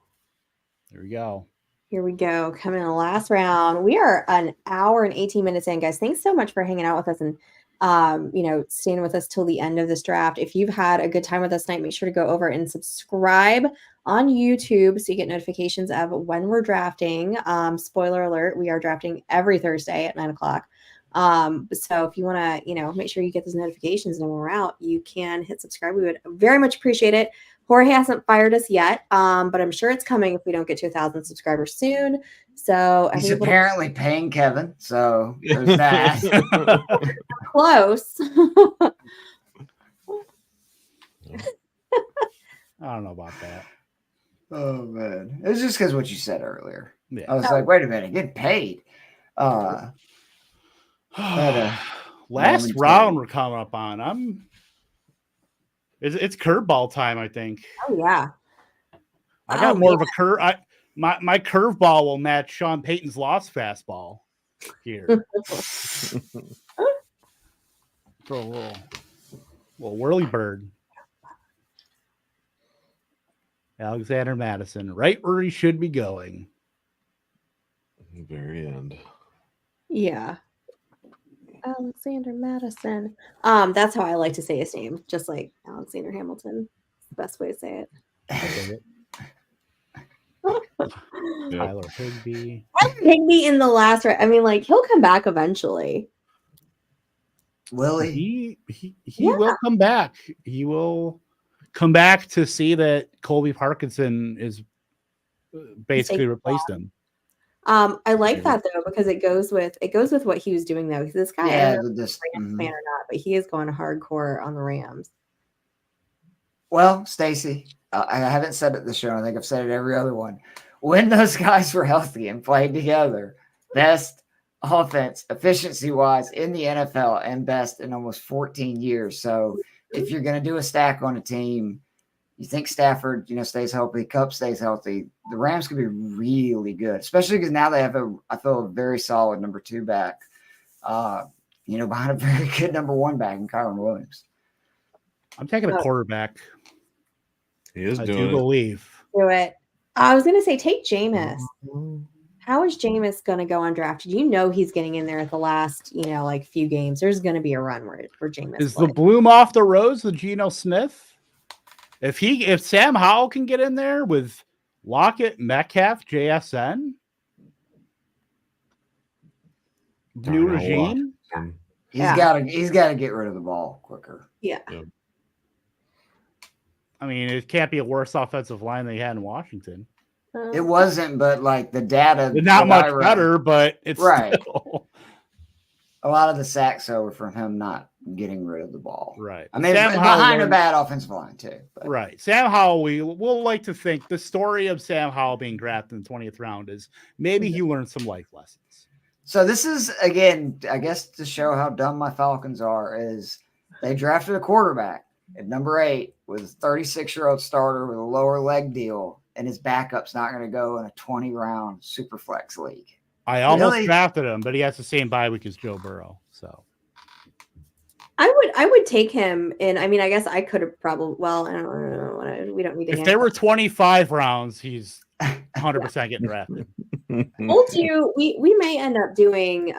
Coming in the last round. We are an hour and 18 minutes in, guys. Thanks so much for hanging out with us and staying with us till the end of this draft. If you've had a good time with us tonight, make sure to go over and subscribe on YouTube so you get notifications of when we're drafting. Spoiler alert, we are drafting every Thursday at 9:00. So if you want to, make sure you get those notifications and when we're out, you can hit subscribe. We would very much appreciate it. Jorge hasn't fired us yet, but I'm sure it's coming if we don't get to 1,000 subscribers soon. So he's apparently paying Kevin. So there's that. Close. I don't know about that. Oh man, it was just because what you said earlier. Yeah. I was like, wait a minute, get paid. Last round we're coming up on. It's curveball time, I think. Oh yeah. I got more of a curve. My curveball will match Sean Payton's lost fastball here. Throw a little whirly bird. Alexander Madison, right where he should be going. Very end. Yeah. Alexander Madison. That's how I like to say his name, just like Alexander Hamilton. The best way to say it. Tyler Higbee. Higbee in the last round. I mean, like, he'll come back eventually. Will he? He will come back. He will come back to see that Colby Parkinson is basically replaced him. I like that though, because it goes with what he was doing though. Because this guy, I don't know if he's a Rams fan or not, but he is going hardcore on the Rams. Well, Stacy, I haven't said it this show. I think I've said it every other one. When those guys were healthy and played together, best offense efficiency-wise in the NFL and best in almost 14 years. So if you're going to do a stack on a team, you think Stafford, stays healthy, Kupp stays healthy, the Rams could be really good, especially because now they have I feel a very solid number 2 back, behind a very good number 1 back in Kyron Williams. I'm taking a quarterback. He is I doing do believe. Do it. I was going to say, take Jameis. How is Jameis going to go undrafted? He's getting in there at the last, few games. There's going to be a run where Jameis is plays. the bloom off the rose, the Geno Smith. If Sam Howell can get in there with Lockett, Metcalf, JSN, new regime, he's got to get rid of the ball quicker. Yeah. I mean, it can't be a worse offensive line than he had in Washington. It wasn't, but like the data, not much better, but it's right. Still... A lot of the sacks over from him not getting rid of the ball. Right. I mean, behind a bad offensive line too. But. Right. Sam Howell, we'll like to think the story of Sam Howell being drafted in the 20th round is maybe he learned some life lessons. So this is, again, I guess to show how dumb my Falcons are, is they drafted a quarterback at number 8 with a 36-year-old starter with a lower leg deal, and his backup's not going to go in a 20-round SuperFlex league. I almost drafted him, but he has the same bye week as Joe Burrow. So I would take him in. I mean, I guess I could have probably. Well, I don't know. We don't need to. If there were 25 rounds, he's 100% getting drafted. We'll do. We may end up doing.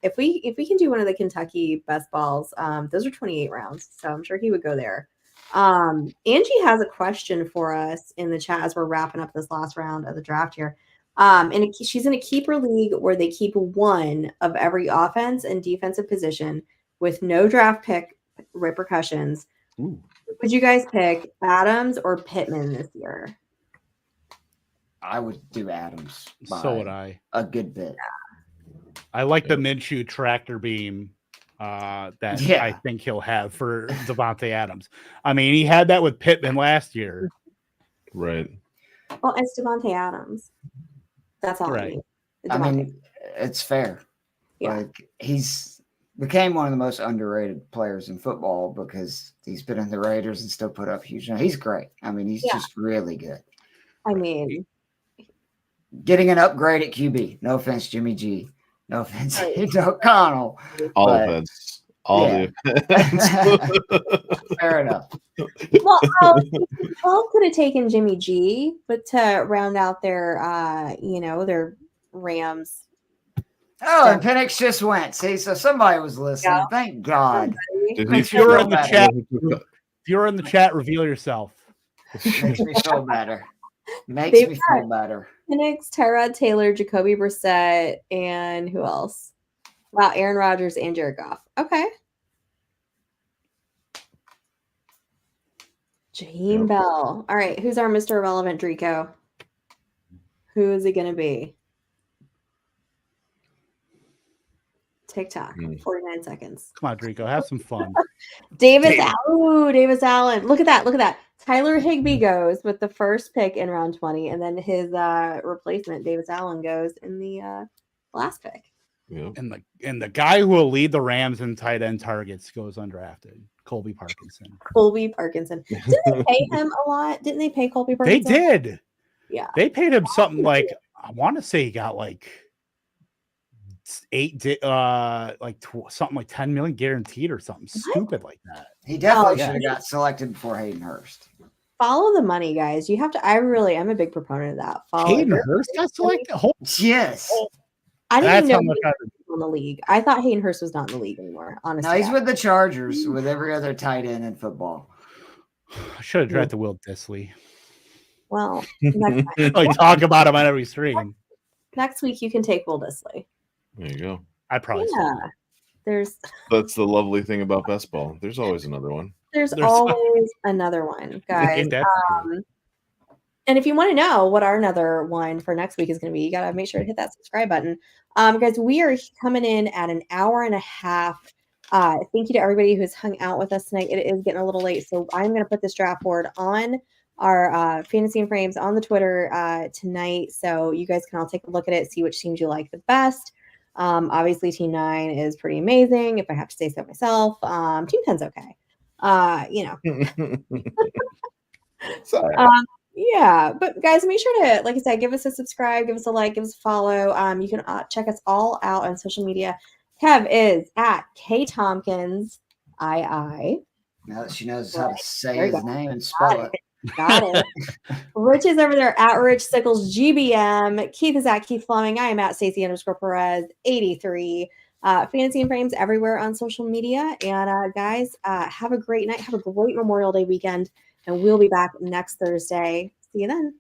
If we can do one of the Kentucky best balls. Those are 28 rounds, so I'm sure he would go there. Angie has a question for us in the chat as we're wrapping up this last round of the draft here. And she's in a keeper league where they keep one of every offense and defensive position with no draft pick repercussions. Ooh. Would you guys pick Adams or Pittman this year? I would do Adams. So would I. A good bit. I like the Minshew tractor beam that I think he'll have for Devontae Adams. I mean, he had that with Pittman last year. Right. Well, it's Devontae Adams. That's all right. I mean, it's fair. Yeah. Like, he's became one of the most underrated players in football because he's been in the Raiders and still put up huge. He's great. I mean, he's just really good. I mean, getting an upgrade at QB. No offense, Jimmy G. No offense, O'Connell. All offense. All the offense. Fair enough. Well, Paul could have taken Jimmy G, but to round out their, their Rams. Oh, and Penix just went. See, so somebody was listening. Yeah. Thank God. If you're in the chat, reveal yourself. Makes me feel better. Makes me feel better. Penix, Tyrod Taylor, Jacoby Brissett, and who else? Wow, Aaron Rodgers and Jared Goff. Okay. Jaheim Bell. All right, who's our Mr. Irrelevant Drico? Who is it going to be? TikTok, 49 seconds. Come on, Drico, have some fun. Davis Allen. Look at that. Tyler Higbee goes with the first pick in round 20, and then his replacement, Davis Allen, goes in the last pick. Yep. And the guy who will lead the Rams in tight end targets goes undrafted. Colby Parkinson. Didn't they pay him a lot? Didn't they pay Colby Parkinson? They did. Yeah. They paid him something like, I want to say he got like something like 10 million guaranteed or something stupid like that. He definitely should have got selected before Hayden Hurst. Follow the money, guys. You have to. I'm a big proponent of that. Hayden Hurst got selected. Yes. I didn't even know he was in the league. I thought Hayden Hurst was not in the league anymore. Honestly, No, he's with the Chargers with every other tight end in football. I should have drafted Will Disley. Well, next time. I talk about him on every stream. Next week you can take Will Disley. There you go. I probably That's the lovely thing about Bestball. There's always another one. There's always another one, guys. And if you want to know what our another one for next week is going to be, you got to make sure to hit that subscribe button. Guys, we are coming in at an hour and a half. Thank you to everybody who's hung out with us tonight. It is getting a little late, so I'm going to put this draft board on our Fantasy and Frames on the Twitter tonight, so you guys can all take a look at it, see which teams you like the best. Obviously, Team 9 is pretty amazing, if I have to say so myself. Team 10's okay. Sorry. Yeah, but guys, make sure to, like I said, give us a subscribe, give us a like, give us a follow. You can check us all out on social media. Kev is at KTompkinsII. Now that she knows how to say his name and spell it. Got it. Rich is over there at Rich Sickles GBM. Keith is at Keith Fleming. I am at Stacey_Perez 83. Fantasy and Frames everywhere on social media. And guys, have a great night. Have a great Memorial Day weekend. And we'll be back next Thursday. See you then.